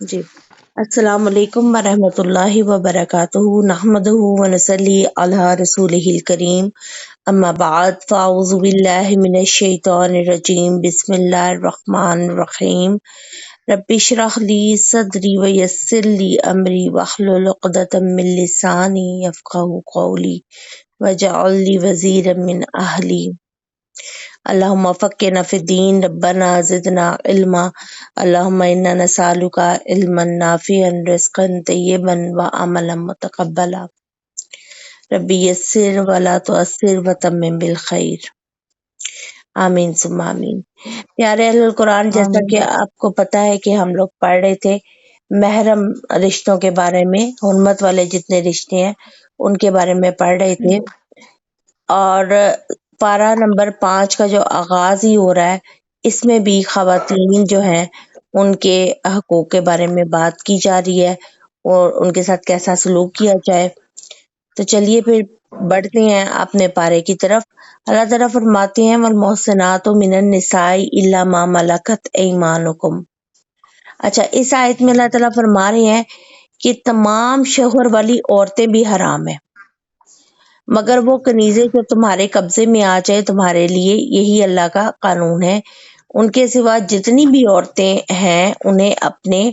جی السلام علیکم ورحمۃ اللہ وبرکاتہ نحمدہ ونصلی علی رسولہ الکریم اما بعد فاعوذ باللہ من الشیطان الرجیم بسم اللہ الرحمن الرحیم رب اشرح لی صدری ویسر لی امری واحلل عقدۃ من لسانی یفقہوا قولی واجعل لی وزیرا من اہلی اللہم فقہنا فی الدین ربنا زدنا علما اللہم انا نسألک علما نافعا رزقا طیبا وعملا متقبلا ربی یسر ولا تعسر وتمم بالخیر آمین ثم آمین۔ پیارے اہل القرآن، جیسا آمین۔ کہ آپ کو پتہ ہے کہ ہم لوگ پڑھ رہے تھے محرم رشتوں کے بارے میں، حرمت والے جتنے رشتے ہیں ان کے بارے میں پڑھ رہے تھے، اور پارہ نمبر 5 کا جو آغاز ہی ہو رہا ہے اس میں بھی خواتین جو ہیں ان کے حقوق کے بارے میں بات کی جا رہی ہے اور ان کے ساتھ کیسا سلوک کیا جائے۔ تو چلیے پھر بڑھتے ہیں اپنے پارے کی طرف۔ اللہ تعالیٰ فرماتے ہیں والمحصنات من النساء الا ما ملکت ایمانکم۔ اچھا، اس آیت میں اللہ تعالیٰ فرما رہے ہیں کہ تمام شوہر والی عورتیں بھی حرام ہیں مگر وہ کنیزیں جو تمہارے قبضے میں آ جائے تمہارے لیے، یہی اللہ کا قانون ہے۔ ان کے سوا جتنی بھی عورتیں ہیں انہیں اپنے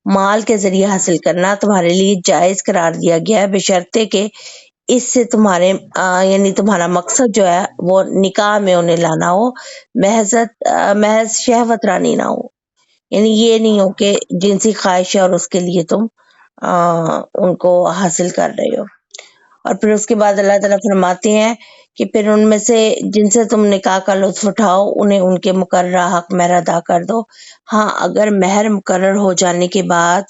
مال کے ذریعے حاصل کرنا تمہارے لیے جائز قرار دیا گیا ہے، بشرطے کہ اس سے تمہارے یعنی تمہارا مقصد جو ہے وہ نکاح میں انہیں لانا ہو، محض شہوت رانی نہ ہو، یعنی یہ نہیں ہو کہ جنسی خواہش ہے اور اس کے لیے تم ان کو حاصل کر رہے ہو۔ اور پھر اس کے بعد اللہ تعالیٰ فرماتے ہیں کہ پھر ان میں سے جن سے تم نکاح کا لطف اٹھاؤ انہیں ان کے مقررہ حق مہر ادا کر دو۔ ہاں، اگر مہر مقرر ہو جانے کے بعد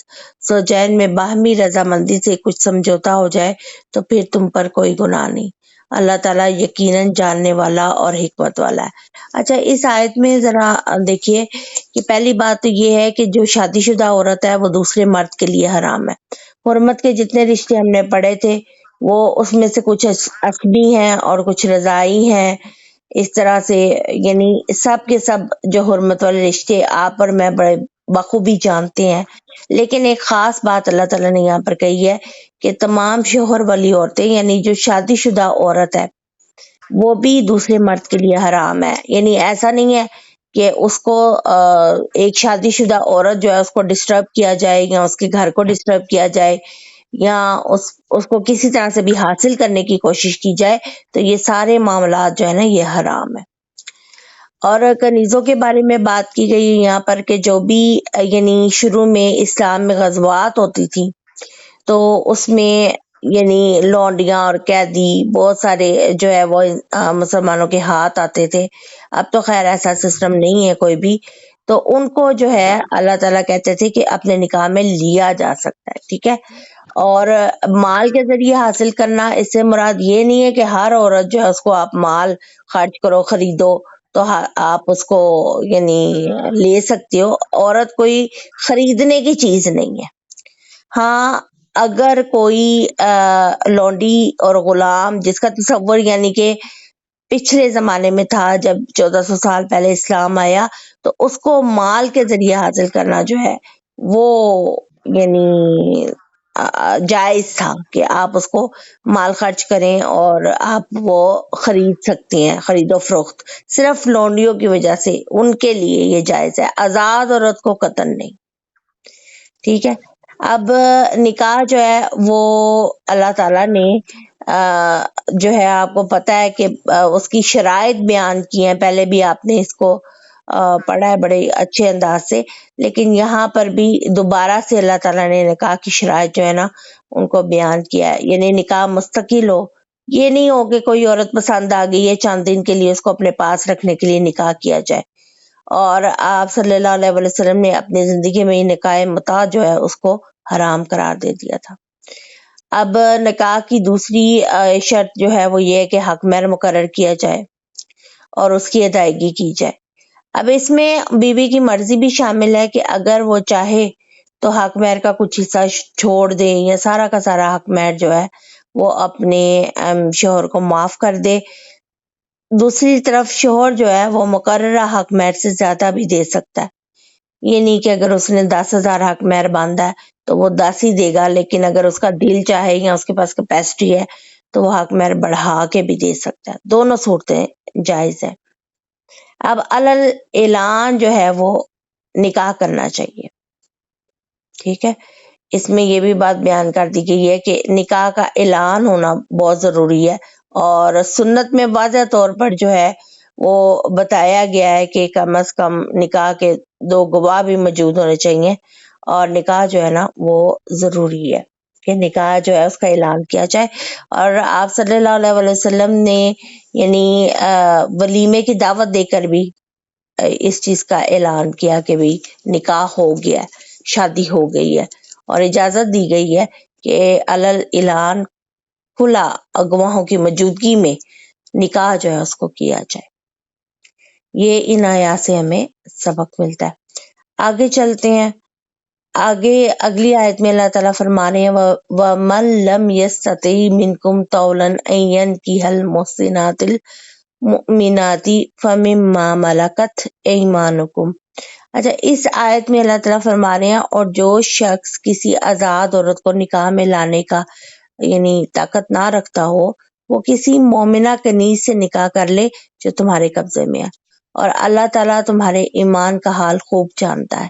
زوجین میں باہمی رضامندی سے کچھ سمجھوتا ہو جائے تو پھر تم پر کوئی گناہ نہیں۔ اللہ تعالیٰ یقیناً جاننے والا اور حکمت والا ہے۔ اچھا، اس آیت میں ذرا دیکھیے کہ پہلی بات تو یہ ہے کہ جو شادی شدہ عورت ہے وہ دوسرے مرد کے لیے حرام ہے۔ حرمت کے جتنے رشتے ہم نے پڑھے تھے وہ اس میں سے کچھ عقدی ہیں اور کچھ رضائی ہیں، اس طرح سے یعنی سب کے سب جو حرمت والے رشتے آپ اور میں بڑے بخوبی جانتے ہیں، لیکن ایک خاص بات اللہ تعالیٰ نے یہاں پر کہی ہے کہ تمام شوہر والی عورتیں یعنی جو شادی شدہ عورت ہے وہ بھی دوسرے مرد کے لیے حرام ہے۔ یعنی ایسا نہیں ہے کہ اس کو ایک شادی شدہ عورت جو ہے اس کو ڈسٹرب کیا جائے یا اس کے گھر کو ڈسٹرب کیا جائے یا اس کو کسی طرح سے بھی حاصل کرنے کی کوشش کی جائے، تو یہ سارے معاملات جو ہے نا یہ حرام ہے۔ اور کنیزوں کے بارے میں بات کی گئی ہے یہاں پر کہ جو بھی یعنی شروع میں اسلام میں غزوات ہوتی تھی تو اس میں یعنی لونڈیاں اور قیدی بہت سارے جو ہے وہ مسلمانوں کے ہاتھ آتے تھے۔ اب تو خیر ایسا سسٹم نہیں ہے کوئی بھی، تو ان کو جو ہے اللہ تعالیٰ کہتے تھے کہ اپنے نکاح میں لیا جا سکتا ہے، ٹھیک ہے۔ اور مال کے ذریعے حاصل کرنا، اس سے مراد یہ نہیں ہے کہ ہر عورت جو ہے اس کو آپ مال خرچ کرو، خریدو تو آپ اس کو یعنی لے سکتے ہو۔ عورت کوئی خریدنے کی چیز نہیں ہے۔ ہاں، اگر کوئی لونڈی اور غلام جس کا تصور یعنی کہ پچھلے زمانے میں تھا جب 1400 سال پہلے اسلام آیا، تو اس کو مال کے ذریعے حاصل کرنا جو ہے وہ یعنی جائز تھا کہ آپ اس کو مال خرچ کریں اور آپ وہ خرید سکتے ہیں، خرید و فروخت صرف لونڈیوں کی وجہ سے ان کے لیے یہ جائز ہے، آزاد عورت کو قطعاً نہیں، ٹھیک ہے۔ اب نکاح جو ہے وہ اللہ تعالیٰ نے جو ہے آپ کو پتہ ہے کہ اس کی شرائط بیان کی ہیں، پہلے بھی آپ نے اس کو پڑھا ہے بڑے اچھے انداز سے، لیکن یہاں پر بھی دوبارہ سے اللہ تعالیٰ نے نکاح کی شرائط جو ہے نا ان کو بیان کیا ہے۔ یعنی نکاح مستقل ہو، یہ نہیں ہو کہ کوئی عورت پسند آ گئی ہے چند دن کے لیے اس کو اپنے پاس رکھنے کے لیے نکاح کیا جائے، اور آپ صلی اللہ علیہ وسلم نے اپنی زندگی میں نکاح متع جو ہے اس کو حرام قرار دے دیا تھا۔ اب نکاح کی دوسری شرط جو ہے وہ یہ ہے کہ حق مہر مقرر کیا جائے اور اس کی ادائیگی کی جائے۔ اب اس میں بیوی کی مرضی بھی شامل ہے کہ اگر وہ چاہے تو حق مہر کا کچھ حصہ چھوڑ دے یا سارا کا سارا حق مہر جو ہے وہ اپنے شوہر کو معاف کر دے۔ دوسری طرف شوہر جو ہے وہ مقررہ حق مہر سے زیادہ بھی دے سکتا ہے، یہ نہیں کہ اگر اس نے 10,000 حق مہر باندھا ہے تو وہ 10 ہی دے گا، لیکن اگر اس کا دل چاہے یا اس کے پاس کیپیسٹی ہے تو وہ حق مہر بڑھا کے بھی دے سکتا ہے. دونوں صورتیں جائز ہے. اب علل اعلان جو ہے وہ نکاح کرنا چاہیے. ٹھیک ہے، اس میں یہ بھی بات بیان کر دی گئی ہے کہ نکاح کا اعلان ہونا بہت ضروری ہے، اور سنت میں واضح طور پر جو ہے وہ بتایا گیا ہے کہ کم از کم نکاح کے 2 گواہ بھی موجود ہونے چاہیے، اور نکاح جو ہے نا وہ ضروری ہے کہ نکاح جو ہے اس کا اعلان کیا جائے. اور آپ صلی اللہ علیہ وسلم نے یعنی ولیمے کی دعوت دے کر بھی اس چیز کا اعلان کیا کہ بھی نکاح ہو گیا، شادی ہو گئی ہے، اور اجازت دی گئی ہے کہ علل اعلان کھلا گواہوں کی موجودگی میں نکاح جو ہے اس کو کیا جائے. یہ ان آیات سے ہمیں سبق ملتا ہے. آگے چلتے ہیں. آگے اگلی آیت میں اللہ تعالیٰ فرما رہے ہیں وَمَن لَّمْ يَسْتَطِعْ مِنكُمْ طَوْلًا أَن يَنكِحَ الْمُحْصِنَاتِ الْمُؤْمِنَاتِ فَمِمَّا مَلَكَتْ أَيْمَانُكُمْ. اچھا، اس آیت میں اللہ تعالیٰ فرما رہے ہیں اور جو شخص کسی آزاد عورت کو نکاح میں لانے کا یعنی طاقت نہ رکھتا ہو، وہ کسی مومنہ کنیز سے نکاح کر لے جو تمہارے قبضے میں ہے، اور اللہ تعالیٰ تمہارے ایمان کا حال خوب جانتا ہے.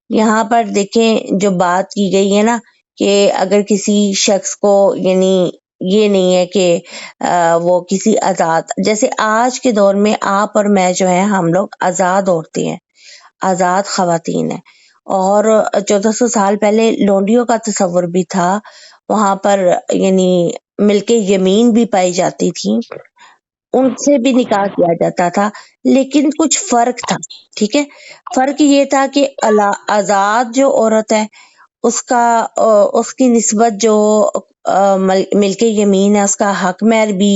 یہاں پر دیکھیں جو بات کی گئی ہے نا کہ اگر کسی شخص کو یعنی یہ نہیں ہے کہ وہ کسی آزاد، جیسے آج کے دور میں آپ اور میں جو ہے ہم لوگ آزاد عورتیں ہیں، آزاد خواتین ہیں، اور 1400 سال پہلے لونڈیوں کا تصور بھی تھا. وہاں پر یعنی ملک یمین بھی پائی جاتی تھی، ان سے بھی نکاح کیا جاتا تھا، لیکن کچھ فرق تھا. ٹھیک ہے، فرق یہ تھا کہ آزاد جو عورت ہے اس کی نسبت جو ملک یمین ہے، اس کا حق مہر بھی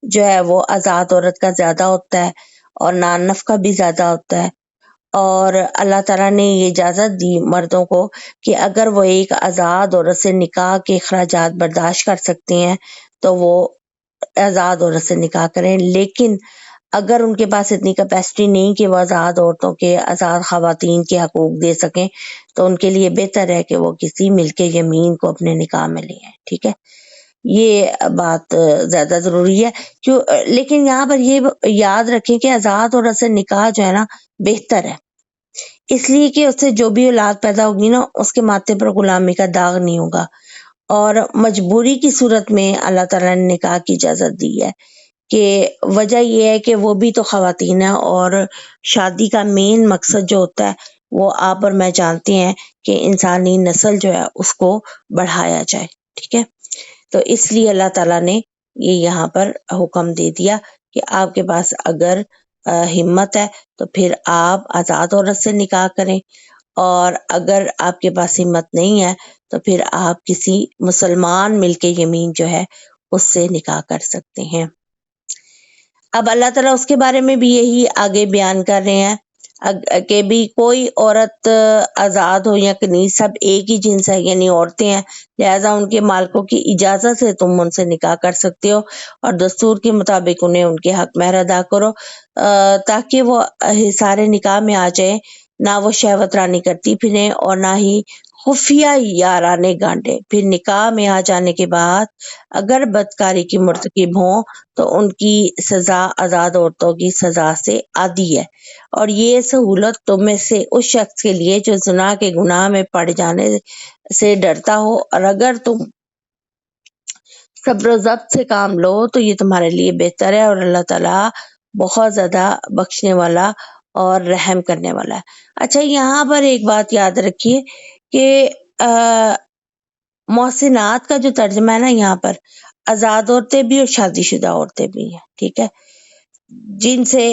جو ہے وہ آزاد عورت کا زیادہ ہوتا ہے، اور نان نفقہ بھی زیادہ ہوتا ہے. اور اللہ تعالیٰ نے یہ اجازت دی مردوں کو کہ اگر وہ ایک آزاد عورت سے نکاح کے اخراجات برداشت کر سکتے ہیں تو وہ آزاد عورت سے نکاح کریں، لیکن اگر ان کے پاس اتنی کیپیسٹی نہیں کہ وہ آزاد عورتوں کے، آزاد خواتین کے حقوق دے سکیں، تو ان کے لیے بہتر ہے کہ وہ کسی ملک یمین کو اپنے نکاح میں لے آئیں. ٹھیک ہے، یہ بات زیادہ ضروری ہے. لیکن یہاں پر یہ یاد رکھیں کہ آزاد عورت سے نکاح جو ہے نا بہتر ہے، اس لیے کہ اس سے جو بھی اولاد پیدا ہوگی نا اس کے ماتھے پر غلامی کا داغ نہیں ہوگا. اور مجبوری کی صورت میں اللہ تعالیٰ نے نکاح کی اجازت دی ہے کہ وجہ یہ ہے کہ وہ بھی تو خواتین ہیں، اور شادی کا مین مقصد جو ہوتا ہے وہ آپ اور میں جانتے ہیں کہ انسانی نسل جو ہے اس کو بڑھایا جائے. ٹھیک ہے، تو اس لیے اللہ تعالیٰ نے یہ یہاں پر حکم دے دیا کہ آپ کے پاس اگر ہمت ہے تو پھر آپ آزاد عورت سے نکاح کریں، اور اگر آپ کے پاس ہمت نہیں ہے تو پھر آپ کسی مسلمان ملک یمین جو ہے اس سے نکاح کر سکتے ہیں. اب اللہ تعالیٰ اس کے بارے میں بھی یہی آگے بیان کر رہے ہیں کہ بھی کوئی عورت آزاد ہو یا کنیز، سب ایک ہی جنس ہے یعنی عورتیں ہیں، لہٰذا ان کے مالکوں کی اجازت سے تم ان سے نکاح کر سکتے ہو، اور دستور کے مطابق انہیں ان کے حق مہر ادا کرو تاکہ وہ حصار نکاح میں آ جائیں، نہ وہ شہوت رانی کرتی پھریں اور نہ ہی خفیہ یارانے گانڈے. پھر نکاح میں آ جانے کے بعد اگر بدکاری کی مرتکب ہوں تو ان کی سزا آزاد عورتوں کی سزا سے عادی ہے، اور یہ سہولت تم میں سے اس شخص کے لیے جو زنا کے گناہ میں پڑ جانے سے ڈرتا ہو، اور اگر تم صبر و ضبط سے کام لو تو یہ تمہارے لیے بہتر ہے، اور اللہ تعالیٰ بہت زیادہ بخشنے والا اور رحم کرنے والا ہے. اچھا، یہاں پر ایک بات یاد رکھیے کہ محسنات کا جو ترجمہ ہے نا یہاں پر آزاد عورتیں بھی اور شادی شدہ عورتیں بھی ہیں. ٹھیک ہے، جن سے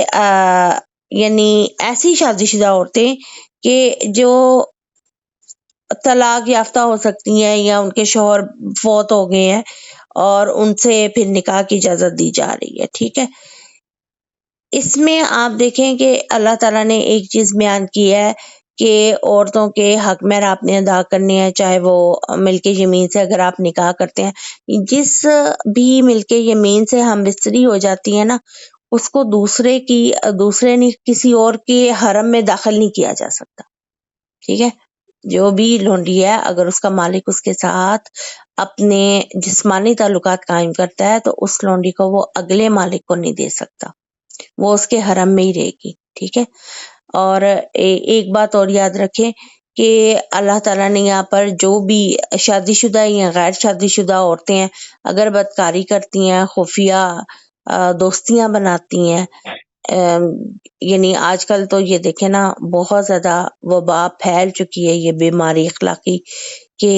یعنی ایسی شادی شدہ عورتیں کہ جو طلاق یافتہ ہو سکتی ہیں یا ان کے شوہر فوت ہو گئے ہیں اور ان سے پھر نکاح کی اجازت دی جا رہی ہے. ٹھیک ہے، اس میں آپ دیکھیں کہ اللہ تعالیٰ نے ایک چیز بیان کی ہے کہ عورتوں کے حق مہر آپ نے ادا کرنے ہیں، چاہے وہ ملک یمین سے اگر آپ نکاح کرتے ہیں. جس بھی ملک یمین سے ہم بستری ہو جاتی ہے نا، اس کو دوسرے نے کسی اور کے حرم میں داخل نہیں کیا جا سکتا. ٹھیک ہے، جو بھی لونڈی ہے اگر اس کا مالک اس کے ساتھ اپنے جسمانی تعلقات قائم کرتا ہے تو اس لونڈی کو وہ اگلے مالک کو نہیں دے سکتا، وہ اس کے حرم میں ہی رہے گی، ٹھیک ہے۔ اور ایک بات اور یاد رکھیں کہ اللہ تعالیٰ نے یہاں پر جو بھی شادی شدہ یا غیر شادی شدہ عورتیں ہیں اگر بدکاری کرتی ہیں، خفیہ دوستیاں بناتی ہیں، یعنی آج کل تو یہ دیکھیں نا بہت زیادہ وبا پھیل چکی ہے، یہ بیماری اخلاقی کہ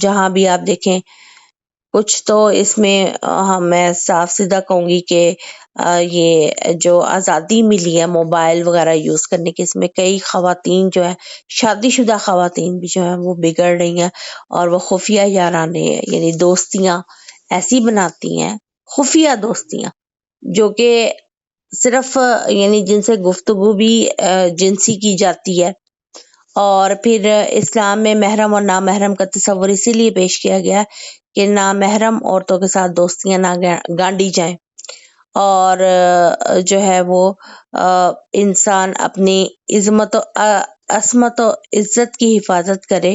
جہاں بھی آپ دیکھیں کچھ تو اس میں میں صاف سیدھا کہوں گی کہ یہ جو آزادی ملی ہے موبائل وغیرہ یوز کرنے کی، اس میں کئی خواتین جو ہے شادی شدہ خواتین بھی جو ہیں وہ بگڑ رہی ہیں اور وہ خفیہ یارانے یعنی دوستیاں ایسی بناتی ہیں، خفیہ دوستیاں جو کہ صرف یعنی جن سے گفتگو بھی جنسی کی جاتی ہے۔ اور پھر اسلام میں محرم اور نامحرم کا تصور اسی لیے پیش کیا گیا کہ نامحرم عورتوں کے ساتھ دوستیاں نہ گانڈی جائیں، اور جو ہے وہ انسان اپنی عصمت و عزت کی حفاظت کرے،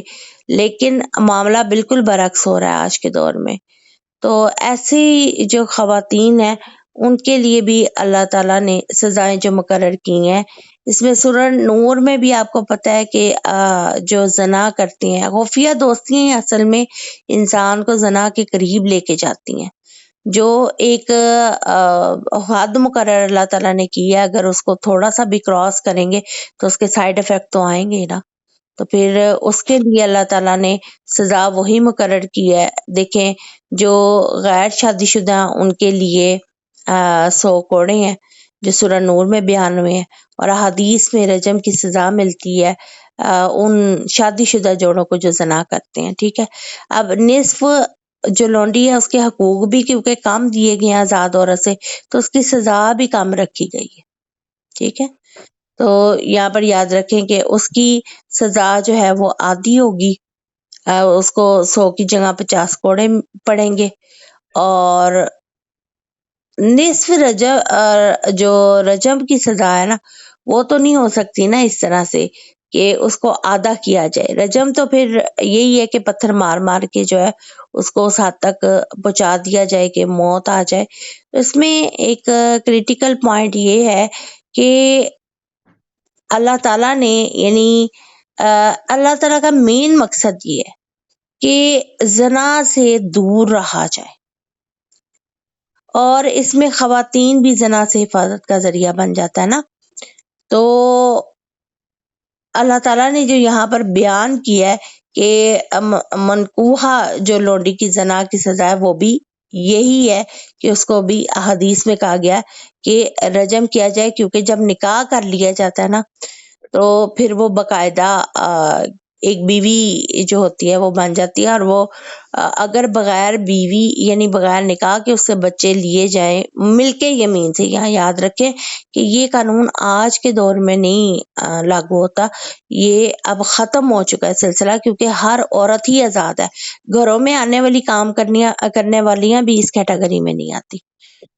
لیکن معاملہ بالکل برعکس ہو رہا ہے آج کے دور میں۔ تو ایسی جو خواتین ہیں ان کے لیے بھی اللہ تعالیٰ نے سزائیں جو مقرر کی ہیں، اس میں سورہ نور میں بھی آپ کو پتہ ہے کہ جو زنا کرتی ہیں خفیہ دوستیاں اصل میں انسان کو زنا کے قریب لے کے جاتی ہیں، جو ایک حد مقرر اللہ تعالیٰ نے کی ہے، اگر اس کو تھوڑا سا بھی کراس کریں گے تو اس کے سائیڈ افیکٹ تو آئیں گے نا، تو پھر اس کے لیے اللہ تعالیٰ نے سزا وہی مقرر کی ہے۔ دیکھیں جو غیر شادی شدہ ان کے لیے 100 کوڑے ہیں جو سورہ نور میں بیان ہوئے ہیں، اور احادیث میں رجم کی سزا ملتی ہے ان شادی شدہ جوڑوں کو جو زنا کرتے ہیں، ٹھیک ہے۔ اب نصف جو لونڈی ہے اس کے حقوق بھی کیونکہ کم دیے گئے ہیں آزاد عورت سے، تو اس کی سزا بھی کم رکھی گئی ہے، ٹھیک ہے۔ تو یہاں پر یاد رکھیں کہ اس کی سزا جو ہے وہ آدھی ہوگی، اس کو 100 کی جگہ 50 کوڑے پڑیں گے، اور نصف جو رجم کی سزا ہے نا وہ تو نہیں ہو سکتی نا اس طرح سے کہ اس کو آدھا کیا جائے۔ رجم تو پھر یہی ہے کہ پتھر مار مار کے جو ہے اس کو اس حد تک پہنچا دیا جائے کہ موت آ جائے۔ اس میں ایک کریٹیکل پوائنٹ یہ ہے کہ اللہ تعالیٰ نے یعنی اللہ تعالیٰ کا مین مقصد یہ ہے کہ زنا سے دور رہا جائے، اور اس میں خواتین بھی زنا سے حفاظت کا ذریعہ بن جاتا ہے نا۔ تو اللہ تعالیٰ نے جو یہاں پر بیان کیا ہے کہ منکوحہ جو لونڈی کی زنا کی سزا ہے وہ بھی یہی ہے کہ اس کو بھی حدیث میں کہا گیا کہ رجم کیا جائے، کیونکہ جب نکاح کر لیا جاتا ہے نا تو پھر وہ باقاعدہ ایک بیوی جو ہوتی ہے وہ بن جاتی ہے، اور وہ اگر بغیر بیوی یعنی بغیر نکاح کے اس سے بچے لیے جائیں مل کے یمین سے، یہاں یاد رکھیں کہ یہ قانون آج کے دور میں نہیں لاگو ہوتا، یہ اب ختم ہو چکا ہے سلسلہ، کیونکہ ہر عورت ہی آزاد ہے، گھروں میں آنے والی کام کرنے والیاں بھی اس کیٹیگری میں نہیں آتی،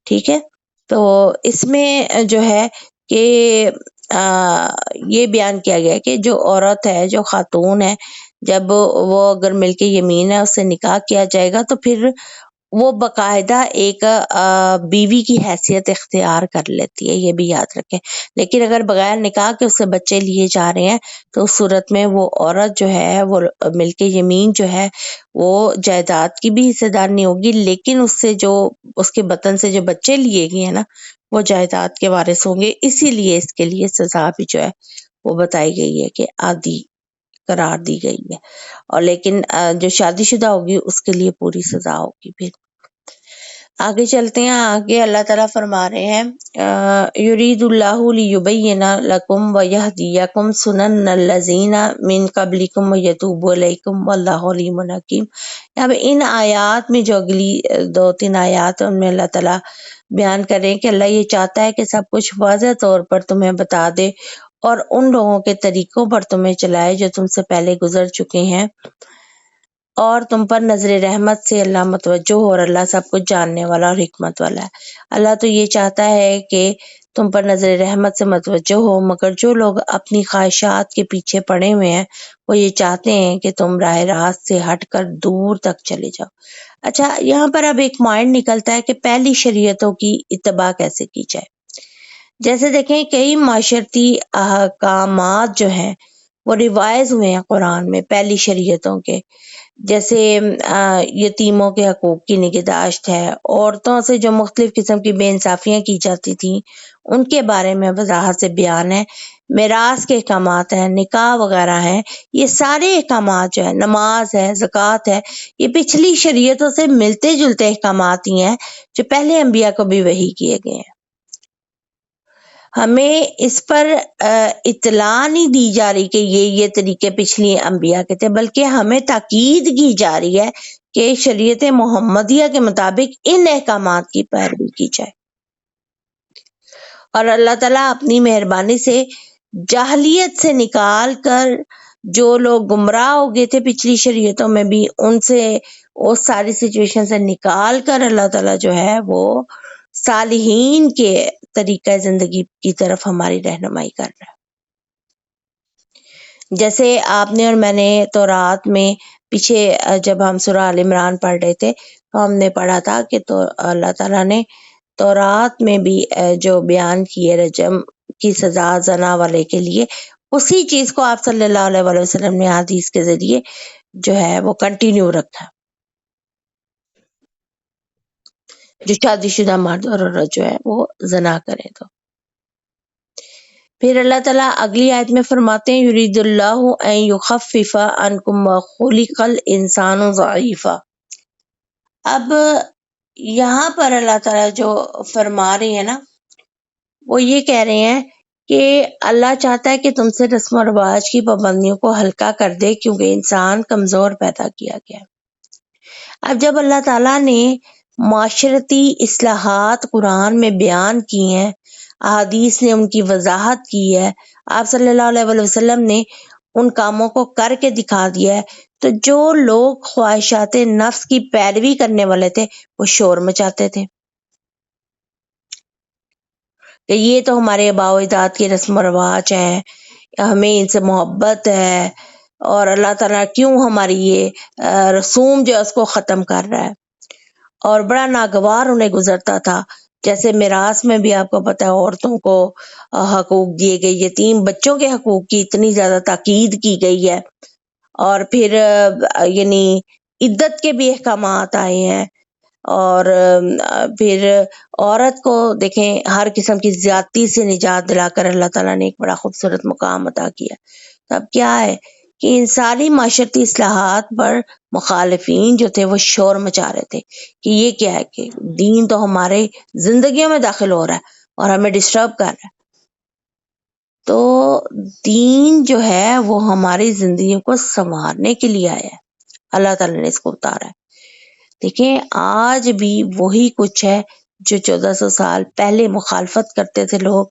ٹھیک ہے۔ تو اس میں جو ہے کہ یہ بیان کیا گیا کہ جو عورت ہے جو خاتون ہے جب وہ اگر مل کے یمین ہے اس سے نکاح کیا جائے گا تو پھر وہ باقاعدہ ایک بیوی کی حیثیت اختیار کر لیتی ہے، یہ بھی یاد رکھیں۔ لیکن اگر بغیر نکاح کے اس سے بچے لیے جا رہے ہیں تو اس صورت میں وہ عورت جو ہے وہ مل کے یمین جو ہے وہ جائیداد کی بھی حصے دار نہیں ہوگی، لیکن اس سے جو اس کے بطن سے جو بچے لیے گئے ہیں نا وہ جائیداد کے وارث ہوں گے، اسی لیے اس کے لیے سزا بھی جو ہے وہ بتائی گئی ہے کہ آدھی قرار دی گئی ہے، اور لیکن جو شادی شدہ ہوگی اس کے لیے پوری سزا ہوگی۔ پھر آگے چلتے ہیں، آگے اللہ تعالیٰ فرما رہے ہیں یرید اللہ لیبین لکم ویہدیکم سنن الذین من قبلکم ویتوب علیکم واللہ علیم حکیم۔ اب ان آیات میں جو اگلی 2-3 آیات ان میں اللہ تعالیٰ بیان کریں کہ اللہ یہ چاہتا ہے کہ سب کچھ واضح طور پر تمہیں بتا دے اور ان لوگوں کے طریقوں پر تمہیں چلائے جو تم سے پہلے گزر چکے ہیں، اور تم پر نظر رحمت سے اللہ متوجہ ہو، اور اللہ سب کچھ جاننے والا اور حکمت والا ہے۔ اللہ تو یہ چاہتا ہے کہ تم پر نظر رحمت سے متوجہ ہو، مگر جو لوگ اپنی خواہشات کے پیچھے پڑے ہوئے ہیں وہ یہ چاہتے ہیں کہ تم راہ راست سے ہٹ کر دور تک چلے جاؤ۔ اچھا، یہاں پر اب ایک پوائنٹ نکلتا ہے کہ پہلی شریعتوں کی اتباع کیسے کی جائے۔ جیسے دیکھیں کئی معاشرتی احکامات جو ہیں وہ ریوائز ہوئے ہیں قرآن میں پہلی شریعتوں کے، جیسے یتیموں کے حقوق کی نگہداشت ہے، عورتوں سے جو مختلف قسم کی بے انصافیاں کی جاتی تھیں ان کے بارے میں وضاحت سے بیان ہے، میراث کے احکامات ہیں، نکاح وغیرہ ہیں، یہ سارے احکامات جو ہے، نماز ہے، زکوٰۃ ہے، یہ پچھلی شریعتوں سے ملتے جلتے احکامات ہی ہیں جو پہلے انبیاء کو بھی وحی کیے گئے ہیں۔ ہمیں اس پر اطلاع نہیں دی جا رہی کہ یہ طریقے پچھلی انبیاء کے تھے، بلکہ ہمیں تاکید کی جا رہی ہے کہ شریعت محمدیہ کے مطابق ان احکامات کی پیروی کی جائے۔ اور اللہ تعالیٰ اپنی مہربانی سے جاہلیت سے نکال کر جو لوگ گمراہ ہو گئے تھے پچھلی شریعتوں میں بھی، ان سے اس ساری سچویشن سے نکال کر اللہ تعالیٰ جو ہے وہ صالحین کے طریقہ زندگی کی طرف ہماری رہنمائی کر رہا ہے۔ جیسے آپ نے اور میں نے تورات میں پیچھے جب ہم سورہ آل عمران پڑھ رہے تھے تو ہم نے پڑھا تھا کہ تو اللہ تعالیٰ نے تورات میں بھی جو بیان کی ہے رجم کی سزا زنا والے کے لیے، اسی چیز کو آپ صلی اللہ علیہ وسلم نے حدیث کے ذریعے جو ہے وہ کنٹینیو رکھا، جو شادی شدہ مرد اور عورت جو ہے وہ زنا کرے تو۔ پھر اللہ تعالیٰ اگلی آیت میں فرماتے ہیں یرید اللہ ان یخفف عنکم وخلق الانسان ضعیفا۔ اب یہاں پر اللہ تعالیٰ جو فرما رہے ہیں نا، وہ یہ کہہ رہے ہیں کہ اللہ چاہتا ہے کہ تم سے رسم و رواج کی پابندیوں کو ہلکا کر دے، کیونکہ انسان کمزور پیدا کیا گیا ہے۔ اب جب اللہ تعالیٰ نے معاشرتی اصلاحات قرآن میں بیان کی ہیں، احادیث نے ان کی وضاحت کی ہے، آپ صلی اللہ علیہ وسلم نے ان کاموں کو کر کے دکھا دیا ہے، تو جو لوگ خواہشات نفس کی پیروی کرنے والے تھے وہ شور مچاتے تھے کہ یہ تو ہمارے آباء و اجداد کی رسم و رواج ہیں، ہمیں ان سے محبت ہے، اور اللہ تعالیٰ کیوں ہماری یہ رسوم جو ہے اس کو ختم کر رہا ہے۔ اور بڑا ناگوار انہیں گزرتا تھا، جیسے میراث میں بھی آپ کو پتہ ہے عورتوں کو حقوق دیے گئے، یتیم بچوں کے حقوق کی اتنی زیادہ تاکید کی گئی ہے، اور پھر یعنی عدت کے بھی احکامات آئے ہیں، اور پھر عورت کو دیکھیں ہر قسم کی زیادتی سے نجات دلا کر اللہ تعالیٰ نے ایک بڑا خوبصورت مقام عطا کیا۔ تو اب کیا ہے کہ ان ساری معاشرتی اصلاحات پر مخالفین جو تھے وہ شور مچا رہے تھے کہ یہ کیا ہے کہ دین تو ہمارے زندگیوں میں داخل ہو رہا ہے اور ہمیں ڈسٹرب کر رہا ہے۔ تو دین جو ہے وہ ہماری زندگیوں کو سنوارنے کے لیے آیا ہے، اللہ تعالیٰ نے اس کو اتارا ہے۔ دیکھیں آج بھی وہی کچھ ہے جو 1400 سال پہلے مخالفت کرتے تھے لوگ،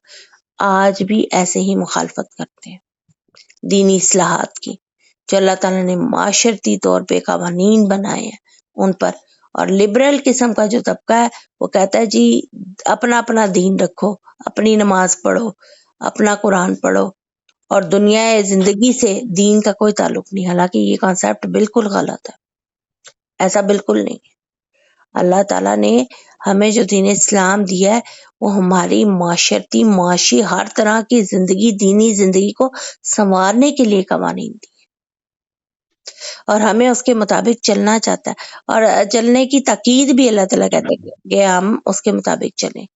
آج بھی ایسے ہی مخالفت کرتے ہیں دینی اصلاحات کی، جو اللہ تعالیٰ نے معاشرتی طور پہ قوانین بنائے ہیں ان پر۔ اور لبرل قسم کا جو طبقہ ہے وہ کہتا ہے جی اپنا اپنا دین رکھو، اپنی نماز پڑھو، اپنا قرآن پڑھو، اور دنیا زندگی سے دین کا کوئی تعلق نہیں، حالانکہ یہ کانسیپٹ بالکل غلط ہے، ایسا بالکل نہیں ہے۔ اللہ تعالیٰ نے ہمیں جو دین اسلام دیا ہے وہ ہماری معاشرتی معاشی ہر طرح کی زندگی، دینی زندگی کو سنوارنے کے لیے قوانین دی، اور ہمیں اس کے مطابق چلنا چاہتا ہے، اور چلنے کی تاکید بھی اللہ تعالیٰ کہتے ہیں کہ ہم اس کے مطابق چلیں۔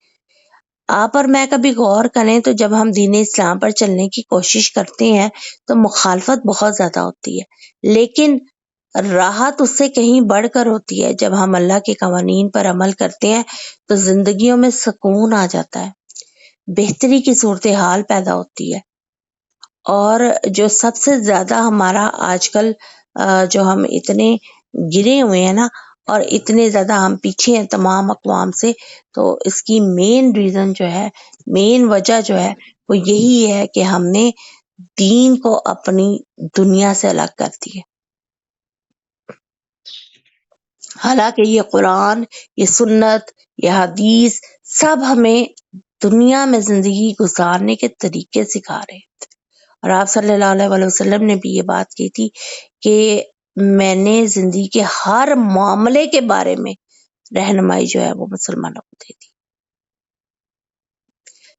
آپ اور میں کبھی غور کریں تو جب ہم دین اسلام پر چلنے کی کوشش کرتے ہیں تو مخالفت بہت زیادہ ہوتی ہے، لیکن راحت اس سے کہیں بڑھ کر ہوتی ہے۔ جب ہم اللہ کے قوانین پر عمل کرتے ہیں تو زندگیوں میں سکون آ جاتا ہے، بہتری کی صورتحال پیدا ہوتی ہے، اور جو سب سے زیادہ ہمارا آج کل جو ہم اتنے گرے ہوئے ہیں نا، اور اتنے زیادہ ہم پیچھے ہیں تمام اقوام سے، تو اس کی مین ریزن جو ہے، مین وجہ جو ہے وہ یہی ہے کہ ہم نے دین کو اپنی دنیا سے الگ کر دیا۔ حالانکہ یہ قرآن، یہ سنت، یہ حدیث سب ہمیں دنیا میں زندگی گزارنے کے طریقے سکھا رہے تھے. اور آپ صلی اللہ علیہ وسلم نے بھی یہ بات کی تھی کہ میں نے زندگی کے ہر معاملے کے بارے میں رہنمائی جو ہے وہ مسلمانوں کو دے دی.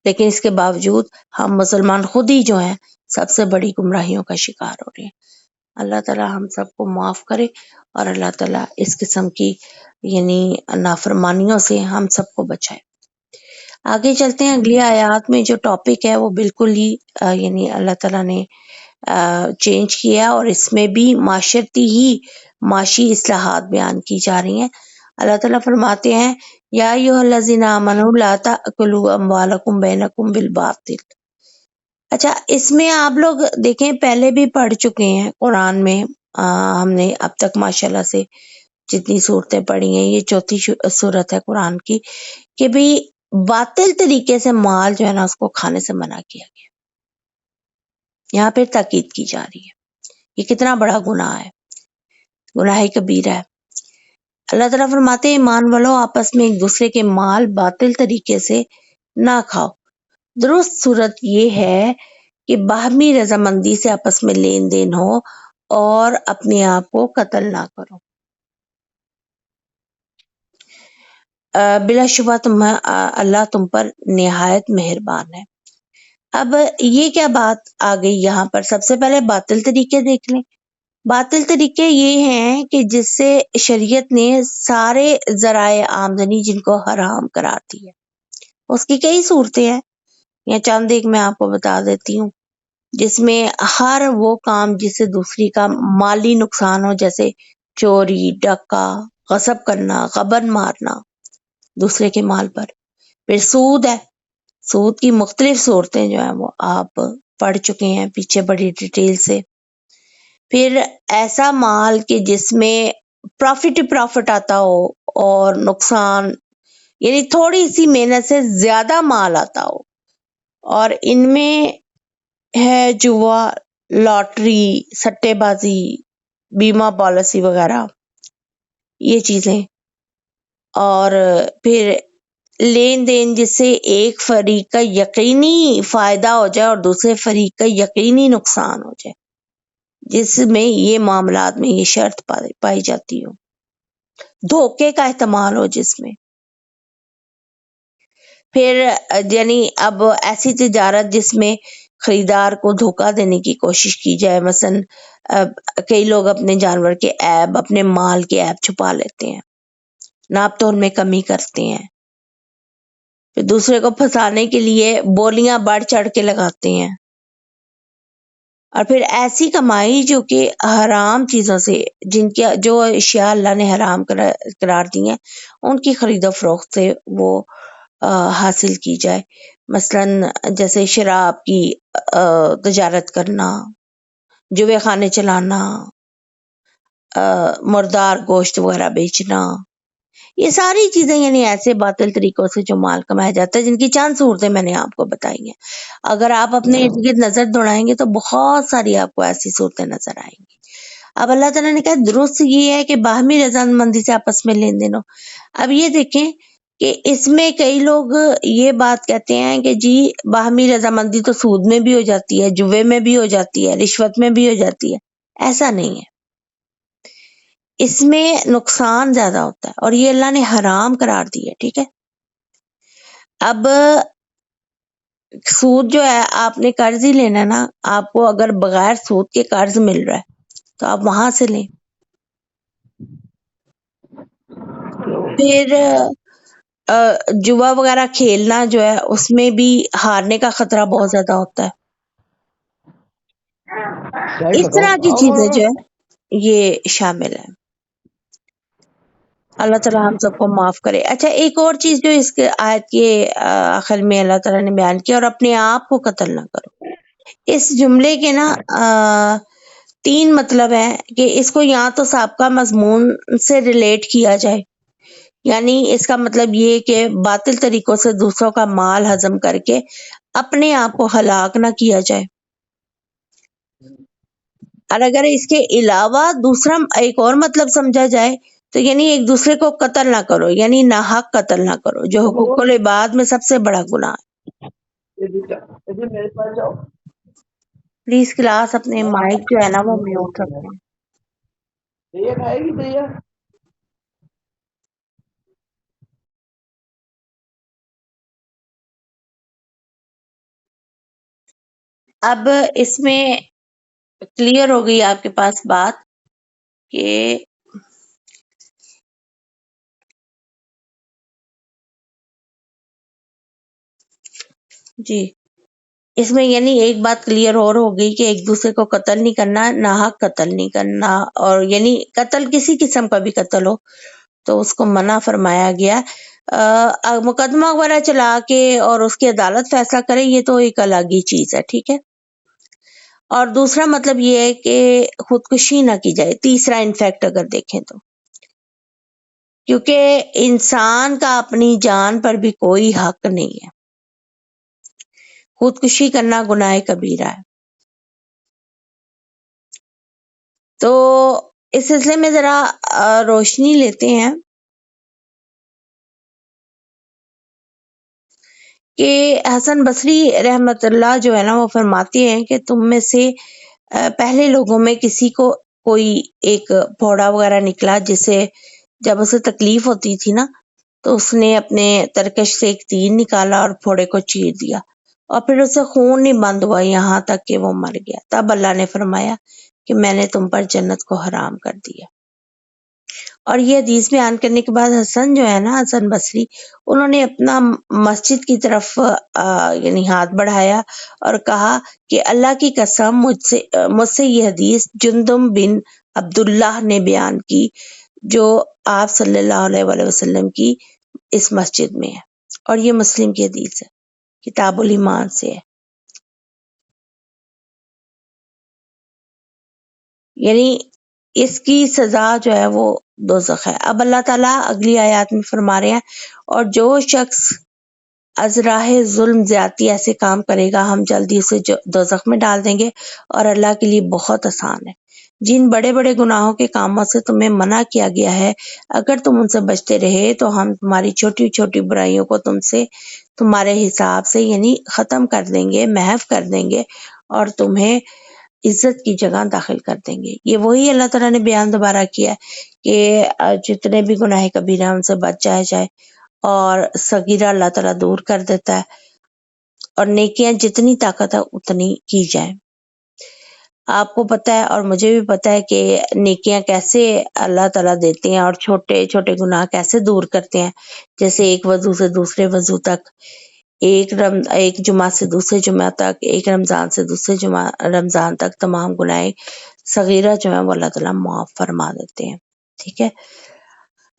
لیکن اس کے باوجود ہم مسلمان خود ہی جو ہیں سب سے بڑی گمراہیوں کا شکار ہو رہے ہیں. اللہ تعالیٰ ہم سب کو معاف کرے اور اللہ تعالیٰ اس قسم کی یعنی نافرمانیوں سے ہم سب کو بچائے. آگے چلتے ہیں. اگلی آیات میں جو ٹاپک ہے وہ بالکل ہی یعنی اللہ تعالیٰ نے چینج کیا اور اس میں بھی معاشی اصلاحات بیان کی جا رہی ہیں. اللہ تعالیٰ فرماتے ہیں یا ایھا الذین آمنوا لا تأکلوا اموالکم بینکم بالباطل. اچھا اس میں آپ لوگ دیکھیں پہلے بھی پڑھ چکے ہیں قرآن میں. ہم نے اب تک ماشاءاللہ سے جتنی صورتیں پڑھی ہیں یہ چوتھی صورت ہے قرآن کی کہ بھی باطل طریقے سے مال جو ہے نا اس کو کھانے سے منع کیا گیا. یہاں پہ تاکید کی جا رہی ہے. یہ کتنا بڑا گناہ ہے, گناہ کبیرہ ہے. اللہ تعالیٰ فرماتے ہیں ایمان والو آپس میں ایک دوسرے کے مال باطل طریقے سے نہ کھاؤ. درست صورت یہ ہے کہ باہمی رضامندی سے آپس میں لین دین ہو اور اپنے آپ کو قتل نہ کرو. بلا شبہ اللہ تم پر نہایت مہربان ہے. اب یہ کیا بات آ گئی یہاں پر؟ سب سے پہلے باطل طریقے دیکھ لیں. باطل طریقے یہ ہیں کہ جس سے شریعت نے سارے ذرائع آمدنی جن کو حرام قرار دی ہے. اس کی کئی صورتیں ہیں, یا چند ایک میں آپ کو بتا دیتی ہوں, جس میں ہر وہ کام جس سے دوسری کا مالی نقصان ہو, جیسے چوری, ڈکا, غصب کرنا, غبن مارنا دوسرے کے مال پر. پھر سود ہے. سود کی مختلف صورتیں جو ہیں وہ آپ پڑھ چکے ہیں پیچھے بڑی ڈیٹیل سے. پھر ایسا مال کہ جس میں پروفٹ آتا ہو اور نقصان یعنی تھوڑی سی محنت سے زیادہ مال آتا ہو. اور ان میں ہے جوا, لاٹری, سٹے بازی, بیمہ پالیسی وغیرہ یہ چیزیں. اور پھر لین دین جس سے ایک فریق کا یقینی فائدہ ہو جائے اور دوسرے فریق کا یقینی نقصان ہو جائے, جس میں یہ معاملات میں یہ شرط پائی جاتی ہو. دھوکے کا احتمال ہو جس میں. پھر یعنی اب ایسی تجارت جس میں خریدار کو دھوکہ دینے کی کوشش کی جائے. مثلا کئی لوگ اپنے جانور کے عیب, اپنے مال کے عیب چھپا لیتے ہیں, ناپ تول میں کمی کرتے ہیں, پھر دوسرے کو پھنسانے کے لیے بولیاں بڑھ چڑھ کے لگاتے ہیں. اور پھر ایسی کمائی جو کہ حرام چیزوں سے, جن کی جو اشیاء اللہ نے حرام قرار دی ہیں ان کی خرید و فروخت سے وہ حاصل کی جائے. مثلا جیسے شراب کی تجارت کرنا, جوے خانے چلانا, مردار گوشت وغیرہ بیچنا, یہ ساری چیزیں یعنی ایسے باطل طریقوں سے جو مال کمایا جاتا ہے, جن کی چند صورتیں میں نے آپ کو بتائی ہیں. اگر آپ اپنے ارد گرد نظر دوڑائیں گے تو بہت ساری آپ کو ایسی صورتیں نظر آئیں گی. اب اللہ تعالیٰ نے کہا درست یہ ہے کہ باہمی رضامندی سے آپس میں لین دین ہو. اب یہ دیکھیں کہ اس میں کئی لوگ یہ بات کہتے ہیں کہ جی باہمی رضامندی تو سود میں بھی ہو جاتی ہے, جوے میں بھی ہو جاتی ہے, رشوت میں بھی ہو جاتی ہے. ایسا نہیں ہے, اس میں نقصان زیادہ ہوتا ہے اور یہ اللہ نے حرام قرار دی ہے. ٹھیک ہے, اب سود جو ہے آپ نے قرض ہی لینا ہے نا, آپ کو اگر بغیر سود کے قرض مل رہا ہے تو آپ وہاں سے لیں. پھر جوا وغیرہ کھیلنا جو ہے اس میں بھی ہارنے کا خطرہ بہت زیادہ ہوتا ہے. اس طرح کی چیزیں جو ہے یہ شامل ہے. اللہ تعالیٰ ہم سب کو معاف کرے. اچھا ایک اور چیز جو اس کے آیت کے آخر میں اللہ تعالیٰ نے بیان کیا, اور اپنے آپ کو قتل نہ کرو. اس جملے کے نا 3 مطلب ہیں کہ اس کو یا تو سابقہ مضمون سے ریلیٹ کیا جائے, یعنی اس کا مطلب یہ کہ باطل طریقوں سے دوسروں کا مال ہضم کر کے اپنے آپ کو ہلاک نہ کیا جائے. اور اگر اس کے علاوہ دوسرا ایک اور مطلب سمجھا جائے تو یعنی ایک دوسرے کو قتل نہ کرو، یعنی ناحق قتل نہ کرو، جو حقوق العباد میں سب سے بڑا گناہ ہے۔ میرے پاس جاؤ۔ پلیز کلاس اپنے مائک جو ہے نا وہ میوٹ رکھیں۔ دیا کھائے گی دیا؟ اب اس میں کلیئر ہو گئی آپ کے پاس بات کہ جی اس میں یعنی ایک بات کلیئر اور ہو گئی کہ ایک دوسرے کو قتل نہیں کرنا، ناحق قتل نہیں کرنا، اور یعنی قتل کسی قسم کا بھی قتل ہو تو اس کو منع فرمایا گیا۔ مقدمہ وغیرہ چلا کے اور اس کی عدالت فیصلہ کرے یہ تو ایک الگ ہی چیز ہے، ٹھیک ہے۔ اور دوسرا مطلب یہ ہے کہ خودکشی نہ کی جائے، تیسرا انفیکٹ اگر دیکھیں تو، کیونکہ انسان کا اپنی جان پر بھی کوئی حق نہیں ہے، خودکشی کرنا گناہ کبیرہ ہے۔ تو اس سلسلے میں ذرا روشنی لیتے ہیں کہ حسن بصری رحمت اللہ جو ہے نا وہ فرماتے ہیں کہ تم میں سے پہلے لوگوں میں کسی کو کوئی ایک پھوڑا وغیرہ نکلا، جسے جب اسے تکلیف ہوتی تھی نا تو اس نے اپنے ترکش سے ایک تیر نکالا اور پھوڑے کو چیر دیا، اور پھر اسے خون نہیں بند ہوا یہاں تک کہ وہ مر گیا، تب اللہ نے فرمایا کہ میں نے تم پر جنت کو حرام کر دیا۔ اور یہ حدیث بیان کرنے کے بعد حسن جو ہے نا، حسن بصری، انہوں نے اپنا مسجد کی طرف یعنی ہاتھ بڑھایا اور کہا کہ اللہ کی قسم مجھ سے یہ حدیث جندم بن عبداللہ نے بیان کی جو آپ صلی اللہ علیہ وآلہ وسلم کی اس مسجد میں ہے، اور یہ مسلم کی حدیث ہے، کتاب الایمان سے ہے۔ یعنی اس کی سزا جو ہے وہ دوزخ ہے۔ اب اللہ تعالیٰ اگلی آیات میں فرما رہے ہیں، اور جو شخص از راہ ظلم زیادتی ایسے کام کرے گا ہم جلدی اسے دوزخ میں ڈال دیں گے، اور اللہ کے لیے بہت آسان ہے۔ جن بڑے بڑے گناہوں کے کاموں سے تمہیں منع کیا گیا ہے اگر تم ان سے بچتے رہے تو ہم تمہاری چھوٹی چھوٹی برائیوں کو تم سے تمہارے حساب سے یعنی ختم کر دیں گے، محو کر دیں گے، اور تمہیں عزت کی جگہ داخل کر دیں گے۔ یہ وہی اللہ تعالیٰ نے بیان دوبارہ کیا ہے کہ جتنے بھی گناہ کبیرہ ان سے بچ جائے اور صغیرہ اللہ تعالیٰ دور کر دیتا ہے، اور نیکیاں جتنی طاقت ہے اتنی کی جائیں۔ آپ کو پتہ ہے اور مجھے بھی پتہ ہے کہ نیکیاں کیسے اللہ تعالیٰ دیتے ہیں اور چھوٹے چھوٹے گناہ کیسے دور کرتے ہیں، جیسے ایک وضو سے دوسرے وضو تک، ایک جمعہ سے دوسرے جمعہ تک، ایک رمضان سے دوسرے رمضان تک تمام گناہ صغیرہ جو ہیں وہ اللہ تعالیٰ معاف فرما دیتے ہیں، ٹھیک ہے۔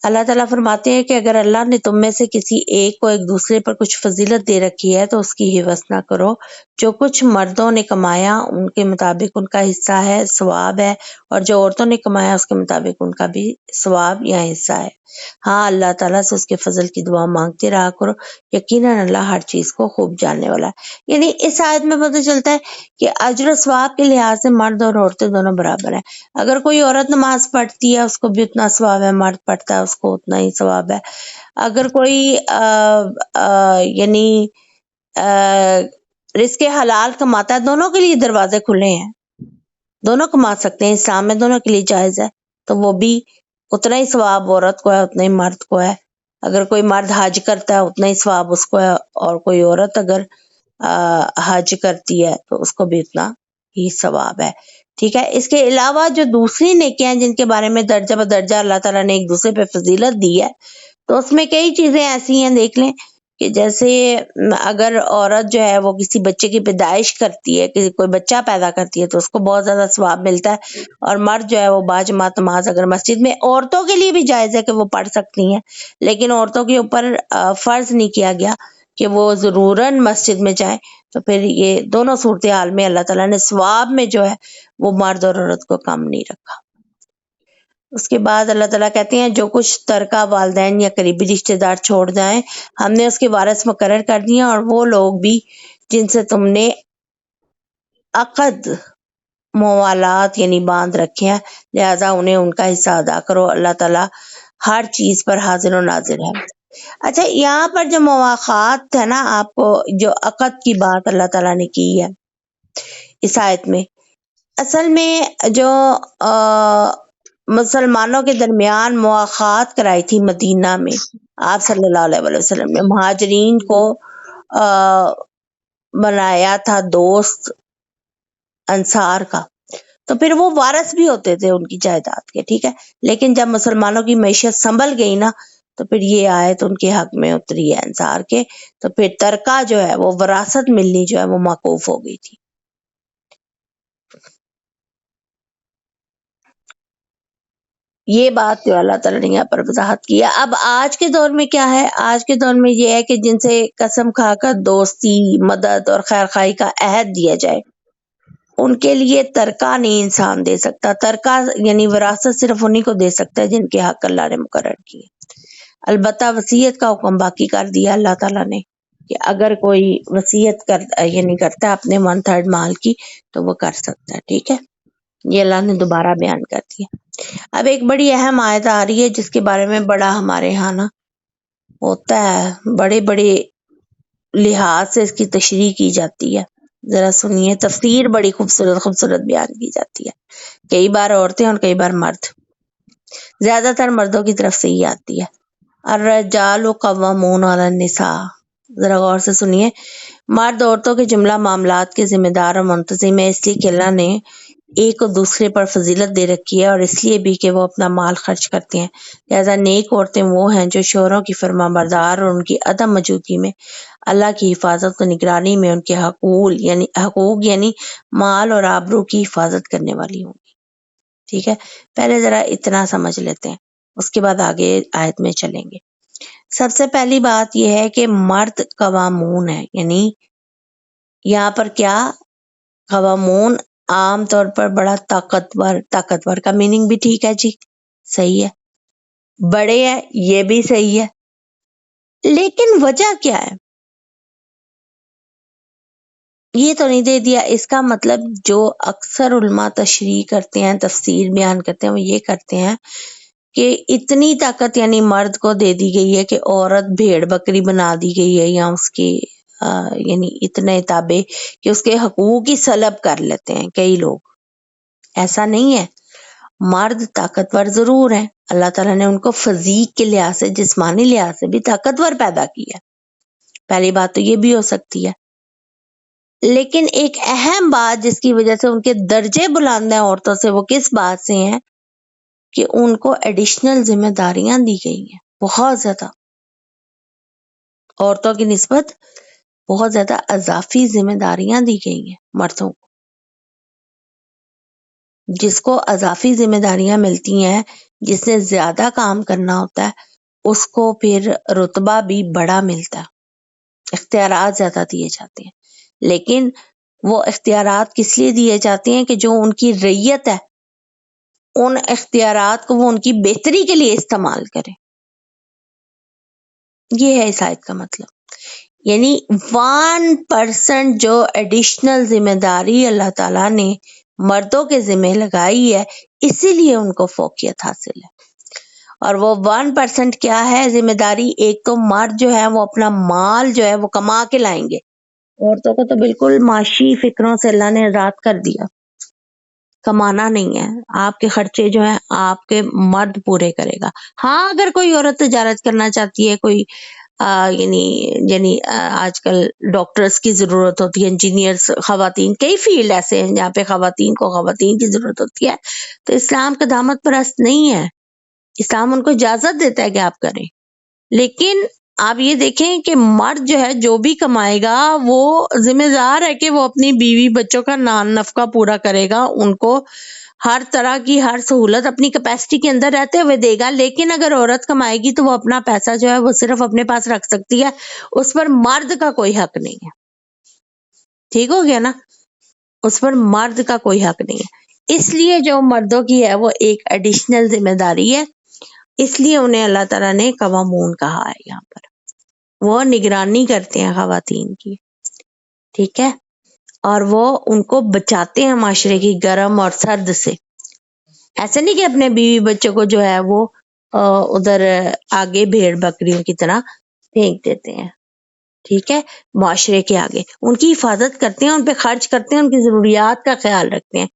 اللہ تعالیٰ فرماتے ہیں کہ اگر اللہ نے تم میں سے کسی ایک کو ایک دوسرے پر کچھ فضیلت دے رکھی ہے تو اس کی حوث نہ کرو، جو کچھ مردوں نے کمایا ان کے مطابق ان کا حصہ ہے، ثواب ہے، اور جو عورتوں نے کمایا اس کے مطابق ان کا بھی ثواب یا حصہ ہے۔ ہاں اللہ تعالیٰ سے اس کے فضل کی دعا مانگتے رہا کرو، یقیناً اللہ ہر چیز کو خوب جاننے والا ہے۔ یعنی اس آیت میں پتہ چلتا ہے کہ اجر و ثواب کے لحاظ سے مرد اور عورتیں دونوں برابر ہیں۔ اگر کوئی عورت نماز پڑھتی ہے اس کو بھی اتنا ثواب ہے، مرد پڑھتا ہے اس کو اتنا ہی ثواب ہے۔ اگر کوئی یعنی رزق حلال کماتا ہے، دونوں کے لیے دروازے کھلے ہیں، دونوں کما سکتے ہیں، اسلام میں دونوں کے لیے جائز ہے، تو وہ بھی اتنا ہی ثواب عورت کو ہے اتنا ہی مرد کو ہے۔ اگر کوئی مرد حج کرتا ہے اتنا ہی ثواب اس کو ہے، اور کوئی عورت اگر حج کرتی ہے تو اس کو بھی اتنا ہی ثواب ہے، ٹھیک ہے۔ اس کے علاوہ جو دوسری نیکیاں جن کے بارے میں درجہ بدرجہ اللہ تعالیٰ نے ایک دوسرے پہ فضیلت دی ہے، تو اس میں کئی چیزیں ایسی ہیں، دیکھ لیں کہ جیسے اگر عورت جو ہے وہ کسی بچے کی پیدائش کرتی ہے، کسی کوئی بچہ پیدا کرتی ہے تو اس کو بہت زیادہ ثواب ملتا ہے، اور مرد جو ہے وہ باجماعت نماز اگر مسجد میں، عورتوں کے لیے بھی جائز ہے کہ وہ پڑھ سکتی ہیں، لیکن عورتوں کے اوپر فرض نہیں کیا گیا کہ وہ ضروراً مسجد میں جائیں، تو پھر یہ دونوں صورتحال میں اللہ تعالیٰ نے ثواب میں جو ہے وہ مرد اور عورت کو کم نہیں رکھا۔ اس کے بعد اللہ تعالیٰ کہتے ہیں جو کچھ ترکہ والدین یا قریبی رشتہ دار چھوڑ جائیں ہم نے اس کے وارث مقرر کر دیے، اور وہ لوگ بھی جن سے تم نے عقد موالات یعنی باندھ رکھے ہیں، لہٰذا انہیں ان کا حصہ ادا کرو۔ اللہ تعالیٰ ہر چیز پر حاضر و ناظر ہے۔ اچھا، یہاں پر جو مواخات ہے نا، آپ کو جو عقد کی بات اللہ تعالیٰ نے کی ہے اس آیت میں، اصل میں جو مسلمانوں کے درمیان مواخات کرائی تھی مدینہ میں آپ صلی اللہ علیہ وسلم نے، مہاجرین کو بنایا تھا دوست انصار کا، تو پھر وہ وارث بھی ہوتے تھے ان کی جائیداد کے، ٹھیک ہے، لیکن جب مسلمانوں کی معیشت سنبھل گئی نا، تو پھر یہ آیت ان کے حق میں اتری ہے انصار کے، تو پھر ترکہ جو ہے وہ وراثت ملنی جو ہے وہ موقوف ہو گئی تھی۔ یہ بات جو اللہ تعالیٰ نے یہاں پر وضاحت کی ہے۔ اب آج کے دور میں کیا ہے؟ آج کے دور میں یہ ہے کہ جن سے قسم کھا کر دوستی، مدد اور خیر خواہی کا عہد دیا جائے، ان کے لیے ترکہ نہیں انسان دے سکتا۔ ترکہ یعنی وراثت صرف انہی کو دے سکتا ہے جن کے حق اللہ نے مقرر کیے۔ البتہ وصیت کا حکم باقی کر دیا اللہ تعالیٰ نے کہ اگر کوئی وصیت کرتا ہے اپنے 1/3 مال کی تو وہ کر سکتا ہے، ٹھیک ہے، یہ اللہ نے دوبارہ بیان کر دیا۔ اب ایک بڑی اہم آیت آ رہی ہے جس کے بارے میں بڑا ہمارے ہاں نا ہوتا ہے، بڑے بڑے لحاظ سے اس کی تشریح کی جاتی ہے، ذرا سنیے۔ تفسیر بڑی خوبصورت خوبصورت بیان کی جاتی ہے، کئی بار عورتیں اور کئی بار مرد، زیادہ تر مردوں کی طرف سے ہی آتی ہے۔ الرجال قوامون علی النساء، ذرا غور سے سنیے۔ مرد عورتوں کے جملہ معاملات کے ذمہ دار اور منتظم ہے، اس لیے کہ اللہ نے ایک اور دوسرے پر فضیلت دے رکھی ہے، اور اس لیے بھی کہ وہ اپنا مال خرچ کرتے ہیں۔ لہذا نیک عورتیں وہ ہیں جو شوہروں کی فرما بردار اور ان کی عدم موجودگی میں اللہ کی حفاظت و نگرانی میں ان کے حقوق یعنی مال اور آبرو کی حفاظت کرنے والی ہوں گی، ٹھیک ہے۔ پہلے ذرا اتنا سمجھ لیتے ہیں، اس کے بعد آگے آیت میں چلیں گے۔ سب سے پہلی بات یہ ہے کہ مرد قوامون ہے، یعنی یہاں پر کیا، قوامون عام طور پر بڑا طاقتور کا میننگ بھی ٹھیک ہے جی، صحیح ہے، بڑے ہیں یہ بھی صحیح ہے، لیکن وجہ کیا ہے یہ تو نہیں دے دیا۔ اس کا مطلب جو اکثر علماء تشریح کرتے ہیں، تفسیر بیان کرتے ہیں، وہ یہ کرتے ہیں کہ اتنی طاقت یعنی مرد کو دے دی گئی ہے کہ عورت بھیڑ بکری بنا دی گئی ہے، یا اس کی یعنی اتنے تابع کہ اس کے حقوق ہی سلب کر لیتے ہیں کئی لوگ۔ ایسا نہیں ہے، مرد طاقتور ضرور ہیں، اللہ تعالیٰ نے ان کو فزیک کے لحاظ سے، جسمانی لحاظ سے بھی طاقتور پیدا کیا ہے، پہلی بات تو یہ بھی ہو سکتی ہے۔ لیکن ایک اہم بات جس کی وجہ سے ان کے درجے بلند ہیں عورتوں سے، وہ کس بات سے ہیں کہ ان کو ایڈیشنل ذمہ داریاں دی گئی ہیں، بہت زیادہ عورتوں کی نسبت بہت زیادہ اضافی ذمہ داریاں دی گئی ہیں مردوں کو۔ جس کو اضافی ذمہ داریاں ملتی ہیں، جس نے زیادہ کام کرنا ہوتا ہے، اس کو پھر رتبہ بھی بڑا ملتا ہے، اختیارات زیادہ دیے جاتے ہیں۔ لیکن وہ اختیارات کس لیے دیے جاتے ہیں کہ جو ان کی رعیت ہے ان اختیارات کو وہ ان کی بہتری کے لیے استعمال کرے، یہ ہے اس آیت کا مطلب۔ یعنی 1% جو ایڈیشنل ذمہ داری اللہ تعالیٰ نے مردوں کے ذمہ لگائی ہے، اسی لیے ان کو فوقیت حاصل ہے۔ اور وہ 1% کیا ہے ذمہ داری؟ ایک تو مرد جو ہے وہ اپنا مال جو ہے وہ کما کے لائیں گے، عورتوں کو تو بالکل معاشی فکروں سے اللہ نے آزاد کر دیا، کمانا نہیں ہے، آپ کے خرچے جو ہیں آپ کے مرد پورے کرے گا۔ ہاں اگر کوئی عورت تجارت کرنا چاہتی ہے، کوئی یعنی آج کل ڈاکٹرز کی ضرورت ہوتی ہے، انجینئرز، خواتین، کئی فیلڈ ایسے ہیں جہاں پہ خواتین کو خواتین کی ضرورت ہوتی ہے، تو اسلام قدامت پرست نہیں ہے، اسلام ان کو اجازت دیتا ہے کہ آپ کریں۔ لیکن آپ یہ دیکھیں کہ مرد جو ہے جو بھی کمائے گا وہ ذمہ دار ہے کہ وہ اپنی بیوی بچوں کا نان نفقہ پورا کرے گا، ان کو ہر طرح کی ہر سہولت اپنی کیپیسٹی کے اندر رہتے ہوئے دے گا۔ لیکن اگر عورت کمائے گی تو وہ اپنا پیسہ جو ہے وہ صرف اپنے پاس رکھ سکتی ہے، اس پر مرد کا کوئی حق نہیں ہے، ٹھیک ہو گیا نا، اس پر مرد کا کوئی حق نہیں ہے۔ اس لیے جو مردوں کی ہے وہ ایک ایڈیشنل ذمہ داری ہے، اس لیے انہیں اللہ تعالیٰ نے قوامون کہا ہے، یہاں پر وہ نگرانی کرتے ہیں خواتین کی، ٹھیک ہے، اور وہ ان کو بچاتے ہیں معاشرے کی گرم اور سرد سے۔ ایسے نہیں کہ اپنے بیوی بچوں کو جو ہے وہ ادھر آگے بھیڑ بکریوں کی طرح پھینک دیتے ہیں، ٹھیک ہے، معاشرے کے آگے ان کی حفاظت کرتے ہیں، ان پہ خرچ کرتے ہیں، ان کی ضروریات کا خیال رکھتے ہیں،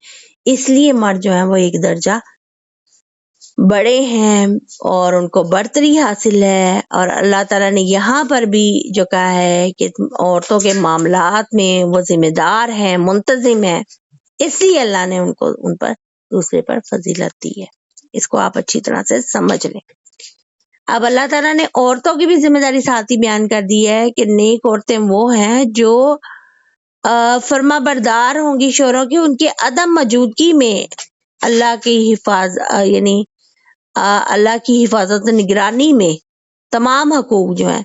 اس لیے مرد جو ہیں وہ ایک درجہ بڑے ہیں اور ان کو برتری حاصل ہے۔ اور اللہ تعالیٰ نے یہاں پر بھی جو کہا ہے کہ عورتوں کے معاملات میں وہ ذمہ دار ہیں، منتظم ہیں، اس لیے اللہ نے ان پر دوسرے پر فضیلت دی ہے۔ اس کو آپ اچھی طرح سے سمجھ لیں۔ اب اللہ تعالیٰ نے عورتوں کی بھی ذمہ داری ساتھ ہی بیان کر دی ہے کہ نیک عورتیں وہ ہیں جو فرما بردار ہوں گی شوہروں کی، ان کے عدم موجودگی میں اللہ کی یعنی اللہ کی حفاظت و نگرانی میں تمام حقوق جو ہیں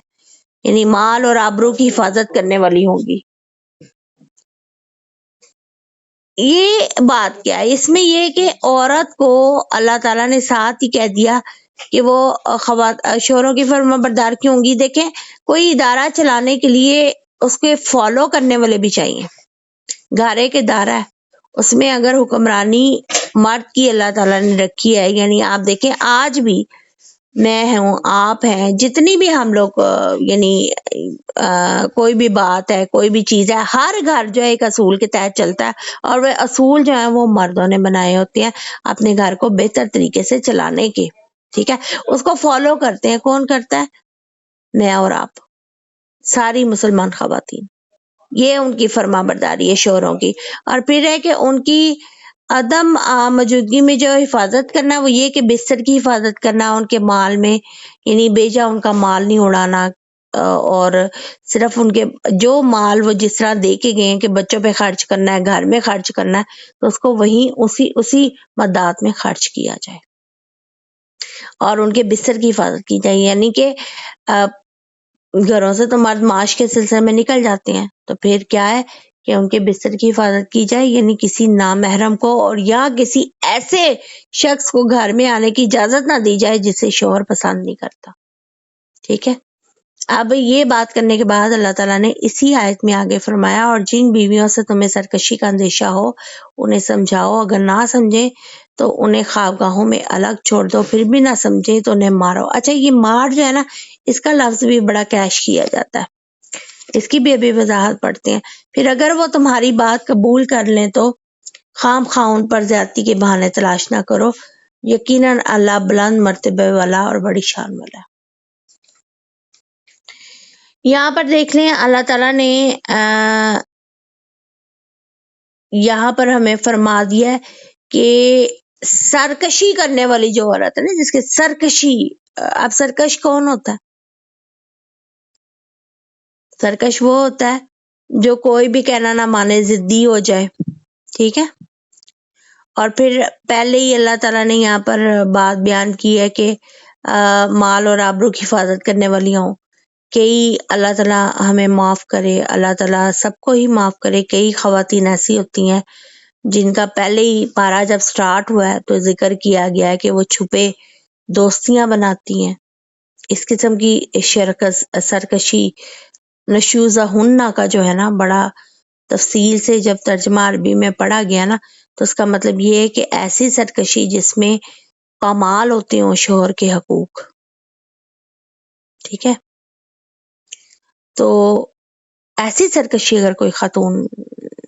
یعنی مال اور آبرو کی حفاظت کرنے والی ہوں گی۔ یہ بات کیا ہے اس میں؟ یہ کہ عورت کو اللہ تعالیٰ نے ساتھ ہی کہہ دیا کہ وہ شوہروں کی فرما بردار کیوں ہوں گی۔ دیکھیں کوئی ادارہ چلانے کے لیے اس کے فالو کرنے والے بھی چاہیے۔ گھر ایک ادارہ ہے، اس میں اگر حکمرانی مرد کی اللہ تعالیٰ نے رکھی ہے، یعنی آپ دیکھیں آج بھی میں ہوں، آپ ہیں، جتنی بھی ہم لوگ یعنی کوئی بھی بات ہے، کوئی بھی چیز ہے، ہر گھر جو ہے ایک اصول کے تحت چلتا ہے، اور وہ اصول جو ہیں وہ مردوں نے بنائے ہوتے ہیں اپنے گھر کو بہتر طریقے سے چلانے کے، ٹھیک ہے، اس کو فالو کرتے ہیں۔ کون کرتا ہے؟ میں اور آپ، ساری مسلمان خواتین، یہ ان کی فرما برداری ہے شوہروں کی۔ اور پھر ہے کہ ان کی عدم موجودگی میں جو حفاظت کرنا، وہ یہ کہ بستر کی حفاظت کرنا، ان کے مال میں یعنی بیجا ان کا مال نہیں اڑانا، اور صرف ان کے جو مال وہ جس طرح دے کے گئے ہیں کہ بچوں پہ خرچ کرنا ہے، گھر میں خرچ کرنا ہے، تو اس کو وہیں اسی مدات میں خرچ کیا جائے، اور ان کے بستر کی حفاظت کی جائے۔ یعنی کہ گھروں سے تو مرد معاش کے سلسلے میں نکل جاتے ہیں، تو پھر کیا ہے کہ ان کے بستر کی حفاظت کی جائے، یعنی کسی نامحرم کو اور یا کسی ایسے شخص کو گھر میں آنے کی اجازت نہ دی جائے جسے شوہر پسند نہیں کرتا، ٹھیک ہے۔ اب یہ بات کرنے کے بعد اللہ تعالیٰ نے اسی آیت میں آگے فرمایا، اور جن بیویوں سے تمہیں سرکشی کا اندیشہ ہو انہیں سمجھاؤ، اگر نہ سمجھیں تو انہیں خوابگاہوں میں الگ چھوڑ دو، پھر بھی نہ سمجھیں تو انہیں مارو۔ اچھا، یہ مار جو ہے نا، اس کا لفظ بھی بڑا کیش کیا جاتا ہے، اس کی بھی ابھی وضاحت پڑھتے ہیں۔ پھر اگر وہ تمہاری بات قبول کر لیں تو خام خواہ ان پر زیادتی کے بہانے تلاش نہ کرو، یقیناً اللہ بلند مرتبے والا اور بڑی شان والا ہے۔ یہاں پر دیکھ لیں اللہ تعالیٰ نے یہاں پر ہمیں فرما دیا ہے کہ سرکشی کرنے والی جو عورت ہے نا، جس کے سرکشی، اب سرکش کون ہوتا ہے؟ سرکش وہ ہوتا ہے جو کوئی بھی کہنا نہ مانے، ضدی ہو جائے، ٹھیک ہے۔ اور پھر پہلے ہی اللہ تعالیٰ نے یہاں پر بات بیان کی ہے کہ مال اور آبرو کی حفاظت کرنے والی ہوں۔ کئی اللہ تعالیٰ ہمیں معاف کرے، اللہ تعالیٰ سب کو ہی معاف کرے۔ کئی خواتین ایسی ہوتی ہیں جن کا پہلے ہی پارہ جب سٹارٹ ہوا ہے تو ذکر کیا گیا ہے کہ وہ چھپے دوستیاں بناتی ہیں۔ اس قسم کی سرکشی نشوزہ ہننا کا جو ہے نا، بڑا تفصیل سے جب ترجمہ عربی میں پڑھا گیا نا، تو اس کا مطلب یہ ہے کہ ایسی سرکشی جس میں پامال ہوتے ہوں شوہر کے حقوق، ٹھیک ہے۔ تو ایسی سرکشی اگر کوئی خاتون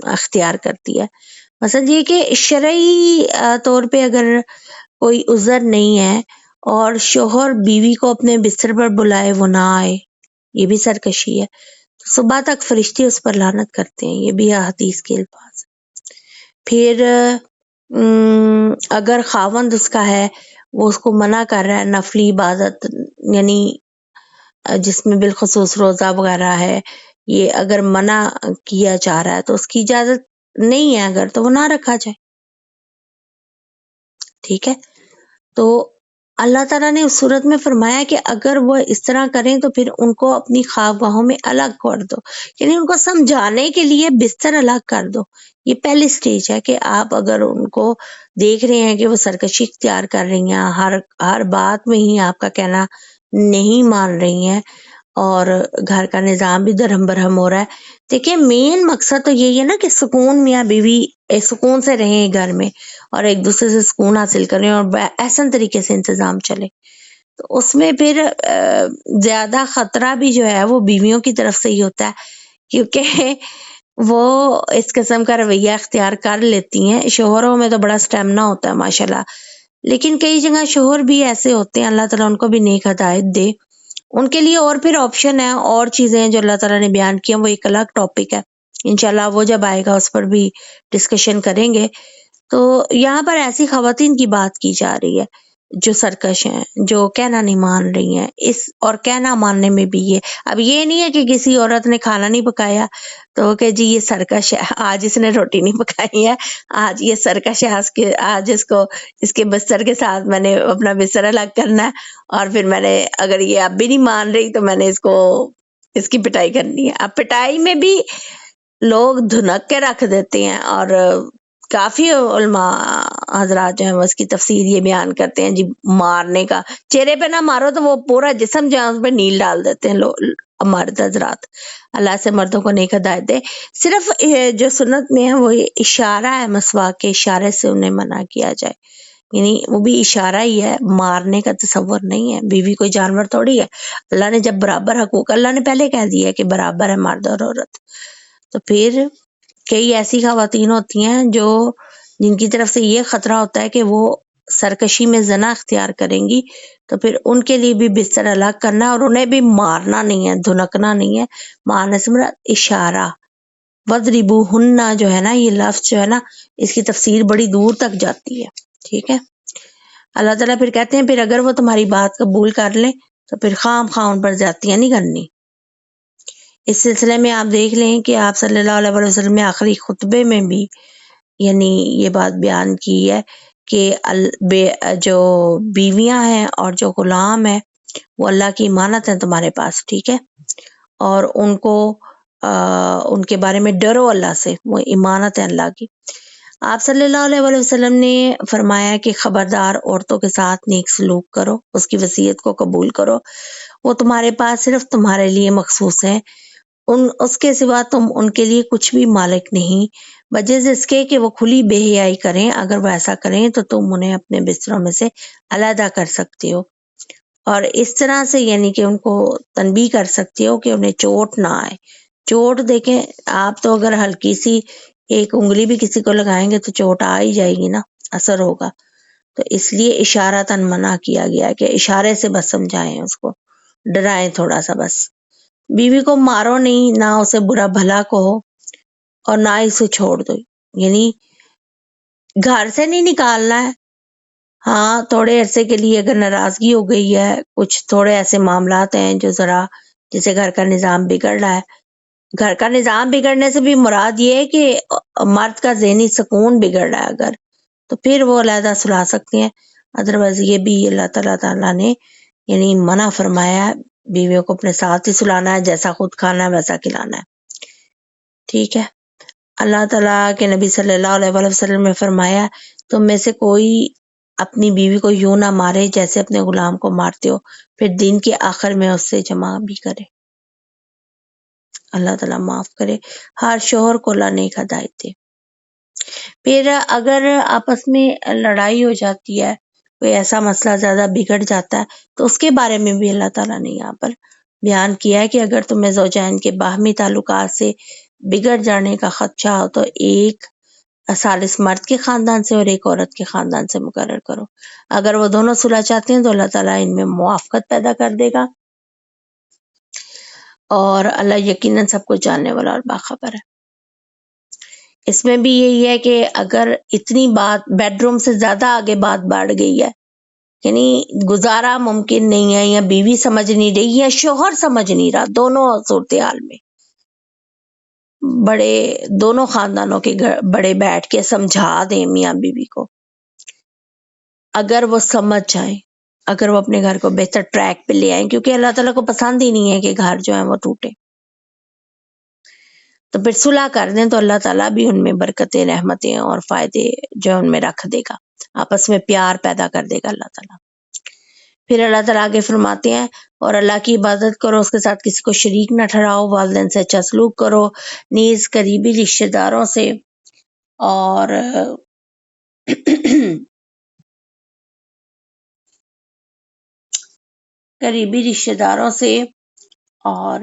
اختیار کرتی ہے، مثلا یہ کہ شرعی طور پہ اگر کوئی عذر نہیں ہے اور شوہر بیوی کو اپنے بستر پر بلائے وہ نہ آئے، یہ بھی سرکشی ہے، تو صبح تک فرشتے اس پر لعنت کرتے ہیں، یہ بھی حدیث کے الفاظ۔ پھر اگر خاوند اس کا ہے، وہ اس کو منع کر رہا ہے نفلی عبادت، یعنی جس میں بالخصوص روزہ وغیرہ ہے، یہ اگر منع کیا جا رہا ہے تو اس کی اجازت نہیں ہے، اگر تو وہ نہ رکھا جائے، ٹھیک ہے۔ تو اللہ تعالیٰ نے اس صورت میں فرمایا کہ اگر وہ اس طرح کریں تو پھر ان کو اپنی خوابگاہوں میں الگ کر دو، یعنی ان کو سمجھانے کے لیے بستر الگ کر دو۔ یہ پہلی سٹیج ہے کہ آپ اگر ان کو دیکھ رہے ہیں کہ وہ سرکشی اختیار کر رہی ہیں، ہر بات میں ہی آپ کا کہنا نہیں مان رہی ہیں، اور گھر کا نظام بھی درہم برہم ہو رہا ہے۔ دیکھیں مین مقصد تو یہی ہے نا کہ سکون، میاں بیوی سکون سے رہیں گھر میں اور ایک دوسرے سے سکون حاصل کریں اور احسن طریقے سے انتظام چلے۔ تو اس میں پھر زیادہ خطرہ بھی جو ہے وہ بیویوں کی طرف سے ہی ہوتا ہے، کیونکہ وہ اس قسم کا رویہ اختیار کر لیتی ہیں۔ شوہروں میں تو بڑا سٹیمنا ہوتا ہے ماشاءاللہ، لیکن کئی جگہ شوہر بھی ایسے ہوتے ہیں، اللہ تعالیٰ ان کو بھی نیک ہدایت دے، ان کے لیے اور پھر آپشن ہے، اور چیزیں جو اللہ تعالیٰ نے بیان کیا، وہ ایک الگ ٹاپک ہے، انشاءاللہ وہ جب آئے گا اس پر بھی ڈسکشن کریں گے۔ تو یہاں پر ایسی خواتین کی بات کی جا رہی ہے جو سرکش ہیں، جو کہنا نہیں مان رہی ہیں، اس اور کہنا ماننے میں بھی اب یہ نہیں ہے کہ کسی عورت نے کھانا نہیں پکایا تو کہ جی یہ سرکش ہے، آج اس نے روٹی نہیں پکائی ہے، آج یہ سرکش ہے، آج اس کے بستر کے ساتھ میں نے اپنا بستر الگ کرنا ہے، اور پھر میں نے اگر یہ اب بھی نہیں مان رہی تو میں نے اس کی پٹائی کرنی ہے۔ اب پٹائی میں بھی لوگ دھنک کے رکھ دیتے ہیں، اور کافی علماء حضرات جو ہیں وہ اس کی تفسیر یہ بیان کرتے ہیں جی مارنے کا، چہرے پہ نہ مارو تو وہ پورا جسم جو ہے اس پہ نیل ڈال دیتے ہیں مرد حضرات۔ اللہ سے مردوں کو نیک ہدایت دے۔ صرف جو سنت میں ہے وہ اشارہ ہے، مسواک کے اشارے سے انہیں منع کیا جائے، یعنی وہ بھی اشارہ ہی ہے، مارنے کا تصور نہیں ہے۔ بیوی کوئی جانور تھوڑی ہے، اللہ نے جب برابر حقوق، اللہ نے پہلے کہہ دیا ہے کہ برابر ہے مرد اور عورت، تو پھر کئی ایسی خواتین ہوتی ہیں جن کی طرف سے یہ خطرہ ہوتا ہے کہ وہ سرکشی میں زنا اختیار کریں گی، تو پھر ان کے لیے بھی بستر الگ کرنا ہے، اور انہیں بھی مارنا نہیں ہے، دھنکنا نہیں ہے۔ مارنے سے مراد اشارہ، وَضْرِبُوهُنَّ جو ہے نا، یہ لفظ جو ہے نا، اس کی تفسیر بڑی دور تک جاتی ہے، ٹھیک ہے۔ اللہ تعالیٰ پھر کہتے ہیں پھر اگر وہ تمہاری بات قبول کر لیں تو پھر خام خواہ ان پر زیادتیاں نہیں کرنی۔ اس سلسلے میں آپ دیکھ لیں کہ آپ صلی اللہ علیہ وسلم نے آخری خطبے میں بھی یعنی یہ بات بیان کی ہے کہ جو بیویاں ہیں اور جو غلام ہیں وہ اللہ کی امانت ہیں تمہارے پاس، ٹھیک ہے، اور ان کے بارے میں ڈرو اللہ سے، وہ امانت ہے اللہ کی۔ آپ صلی اللہ علیہ وسلم نے فرمایا کہ خبردار عورتوں کے ساتھ نیک سلوک کرو، اس کی وصیت کو قبول کرو، وہ تمہارے پاس صرف تمہارے لیے مخصوص ہیں، اس کے سوا تم ان کے لیے کچھ بھی مالک نہیں، وجہ اس کے کہ وہ کھلی بے حیائی کریں، اگر وہ ایسا کریں تو تم انہیں اپنے بستروں میں سے علیحدہ کر سکتے ہو، اور اس طرح سے یعنی کہ ان کو تنبیہ کر سکتے ہو کہ انہیں چوٹ نہ آئے۔ چوٹ دیکھیں آپ تو اگر ہلکی سی ایک انگلی بھی کسی کو لگائیں گے تو چوٹ آ ہی جائے گی نا، اثر ہوگا، تو اس لیے اشارتاً منع کیا گیا کہ اشارے سے بس سمجھائیں، اس کو ڈرائیں تھوڑا سا بس۔ بیوی کو مارو نہیں، نہ اسے برا بھلا کہو، اور نہ ہی اسے چھوڑ دو، یعنی گھر سے نہیں نکالنا ہے۔ ہاں تھوڑے عرصے کے لیے اگر ناراضگی ہو گئی ہے، کچھ تھوڑے ایسے معاملات ہیں جو ذرا جیسے گھر کا نظام بگڑ رہا ہے، گھر کا نظام بگڑنے سے بھی مراد یہ ہے کہ مرد کا ذہنی سکون بگڑ رہا ہے اگر، تو پھر وہ علیحدہ سلا سکتے ہیں، ادروائز یہ بھی اللہ تعالیٰ نے یعنی منع فرمایا ہے، بیویوں کو اپنے ساتھ ہی سلانا ہے، جیسا خود کھانا ہے ویسا کھلانا ہے، ٹھیک ہے۔ اللہ تعالیٰ کے نبی صلی اللہ علیہ وسلم نے فرمایا تم میں سے کوئی اپنی بیوی کو یوں نہ مارے جیسے اپنے غلام کو مارتے ہو، پھر دن کے آخر میں اس سے جمع بھی کرے۔ اللہ تعالیٰ معاف کرے، ہر شوہر کو اللہ نیک ہدایت دے۔ پھر اگر آپس میں لڑائی ہو جاتی ہے، کوئی ایسا مسئلہ زیادہ بگڑ جاتا ہے، تو اس کے بارے میں بھی اللہ تعالیٰ نے یہاں پر بیان کیا ہے کہ اگر تمہیں زوجین کے باہمی تعلقات سے بگڑ جانے کا خدشہ ہو تو ایک ثالث مرد کے خاندان سے اور ایک عورت کے خاندان سے مقرر کرو، اگر وہ دونوں صلح چاہتے ہیں تو اللہ تعالیٰ ان میں موافقت پیدا کر دے گا، اور اللہ یقیناً سب کچھ جاننے والا اور باخبر ہے۔ اس میں بھی یہی ہے کہ اگر اتنی بات بیڈ روم سے زیادہ آگے بات بڑھ گئی ہے، یعنی گزارا ممکن نہیں ہے، یا بیوی سمجھ نہیں رہی یا شوہر سمجھ نہیں رہا، دونوں صورتحال میں دونوں خاندانوں کے بڑے بیٹھ کے سمجھا دیں میاں بیوی کو، اگر وہ سمجھ جائیں، اگر وہ اپنے گھر کو بہتر ٹریک پہ لے آئیں، کیونکہ اللہ تعالیٰ کو پسند ہی نہیں ہے کہ گھر جو ہے وہ ٹوٹے، تو پھر صلح کر دیں تو اللہ تعالیٰ بھی ان میں برکتیں، رحمتیں اور فائدے جو ان میں رکھ دے گا، آپس میں پیار پیدا کر دے گا اللہ تعالیٰ۔ پھر اللہ تعالیٰ آگے فرماتے ہیں اور اللہ کی عبادت کرو، اس کے ساتھ کسی کو شریک نہ ٹھہراؤ، والدین سے اچھا سلوک کرو، نیز قریبی رشتہ داروں سے، اور قریبی رشتہ داروں سے اور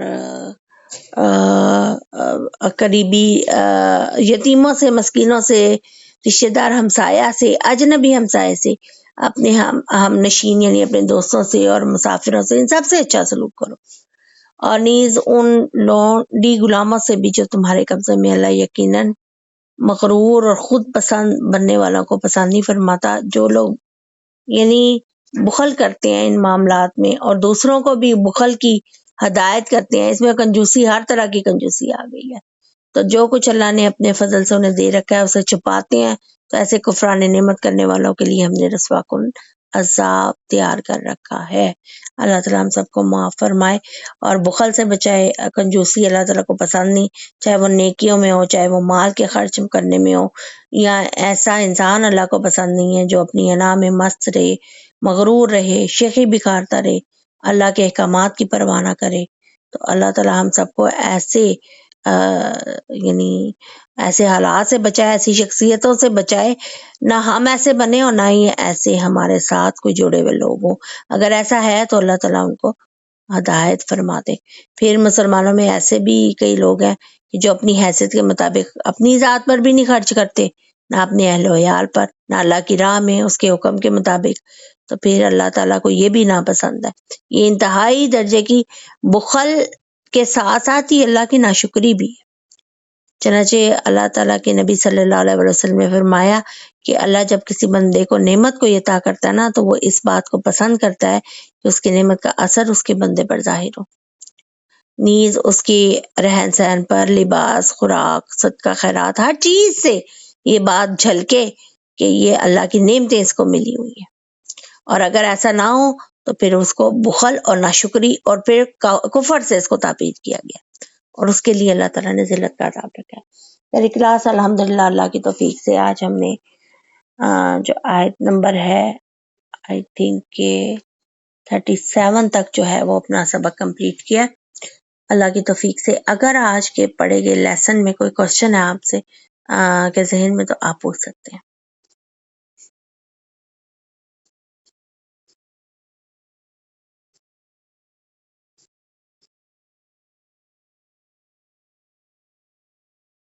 قریبی یتیموں سے، مسکینوں سے، رشتہ دار ہمسایہ سے، اجنبی ہمسایہ سے، اپنے ہم نشین یعنی اپنے دوستوں سے اور مسافروں سے، ان سب سے اچھا سلوک کرو، اور نیز ان لونڈی غلاموں سے بھی جو تمہارے قبضے میں اللہ یقیناً مغرور اور خود پسند بننے والوں کو پسند نہیں فرماتا، جو لوگ یعنی بخل کرتے ہیں ان معاملات میں اور دوسروں کو بھی بخل کی ہدایت کرتے ہیں۔ اس میں کنجوسی، ہر طرح کی کنجوسی آ گئی ہے۔ تو جو کچھ اللہ نے اپنے فضل سے انہیں دے رکھا ہے اسے چھپاتے ہیں، تو ایسے کفران نعمت کرنے والوں کے لیے ہم نے رسوا کن عذاب تیار کر رکھا ہے۔ اللہ تعالیٰ ہم سب کو معاف فرمائے اور بخل سے بچائے۔ کنجوسی اللہ تعالیٰ کو پسند نہیں، چاہے وہ نیکیوں میں ہو، چاہے وہ مال کے خرچ کرنے میں ہو، یا ایسا انسان اللہ کو پسند نہیں ہے جو اپنی انا میں مست رہے، مغرور رہے، شیخی بکھارتا رہے، اللہ کے احکامات کی پرواہ نہ کرے۔ تو اللہ تعالیٰ ہم سب کو ایسے یعنی ایسے حالات سے بچائے، ایسی شخصیتوں سے بچائے، نہ ہم ایسے بنے اور نہ ہی ایسے ہمارے ساتھ کوئی جڑے ہوئے لوگ ہوں۔ اگر ایسا ہے تو اللہ تعالیٰ ان کو ہدایت فرما دے۔ پھر مسلمانوں میں ایسے بھی کئی لوگ ہیں کہ جو اپنی حیثیت کے مطابق اپنی ذات پر بھی نہیں خرچ کرتے، نہ اپنے اہل و عیال پر، نہ اللہ کی راہ میں اس کے حکم کے مطابق، تو پھر اللہ تعالیٰ کو یہ بھی ناپسند ہے۔ یہ انتہائی درجے کی بخل کے ساتھ ساتھ ہی اللہ کی ناشکری بھی ہے۔ چنانچہ اللہ تعالیٰ کے نبی صلی اللہ علیہ وسلم نے فرمایا کہ اللہ جب کسی بندے کو نعمت کو عطا کرتا ہے نا، تو وہ اس بات کو پسند کرتا ہے کہ اس کی نعمت کا اثر اس کے بندے پر ظاہر ہو، نیز اس کی رہن سہن پر، لباس، خوراک، صدقہ خیرات، ہر چیز سے یہ بات جھلکے کہ یہ اللہ کی نعمتیں اس کو ملی ہوئی ہیں۔ اور اگر ایسا نہ ہو تو پھر اس کو بخل اور ناشکری اور پھر کفر سے اس کو تعبیر کیا گیا، اور اس کے لیے اللہ تعالیٰ نے ذلت کا عذاب رکھا ہے۔ میری کلاس الحمدللہ اللہ کی توفیق سے آج ہم نے جو آیت نمبر ہے آئی تھنک کہ 37 تک جو ہے وہ اپنا سبق کمپلیٹ کیا اللہ کی توفیق سے۔ اگر آج کے پڑھے گئے لیسن میں کوئی کوشچن ہے آپ سے کے ذہن میں تو آپ پوچھ سکتے ہیں۔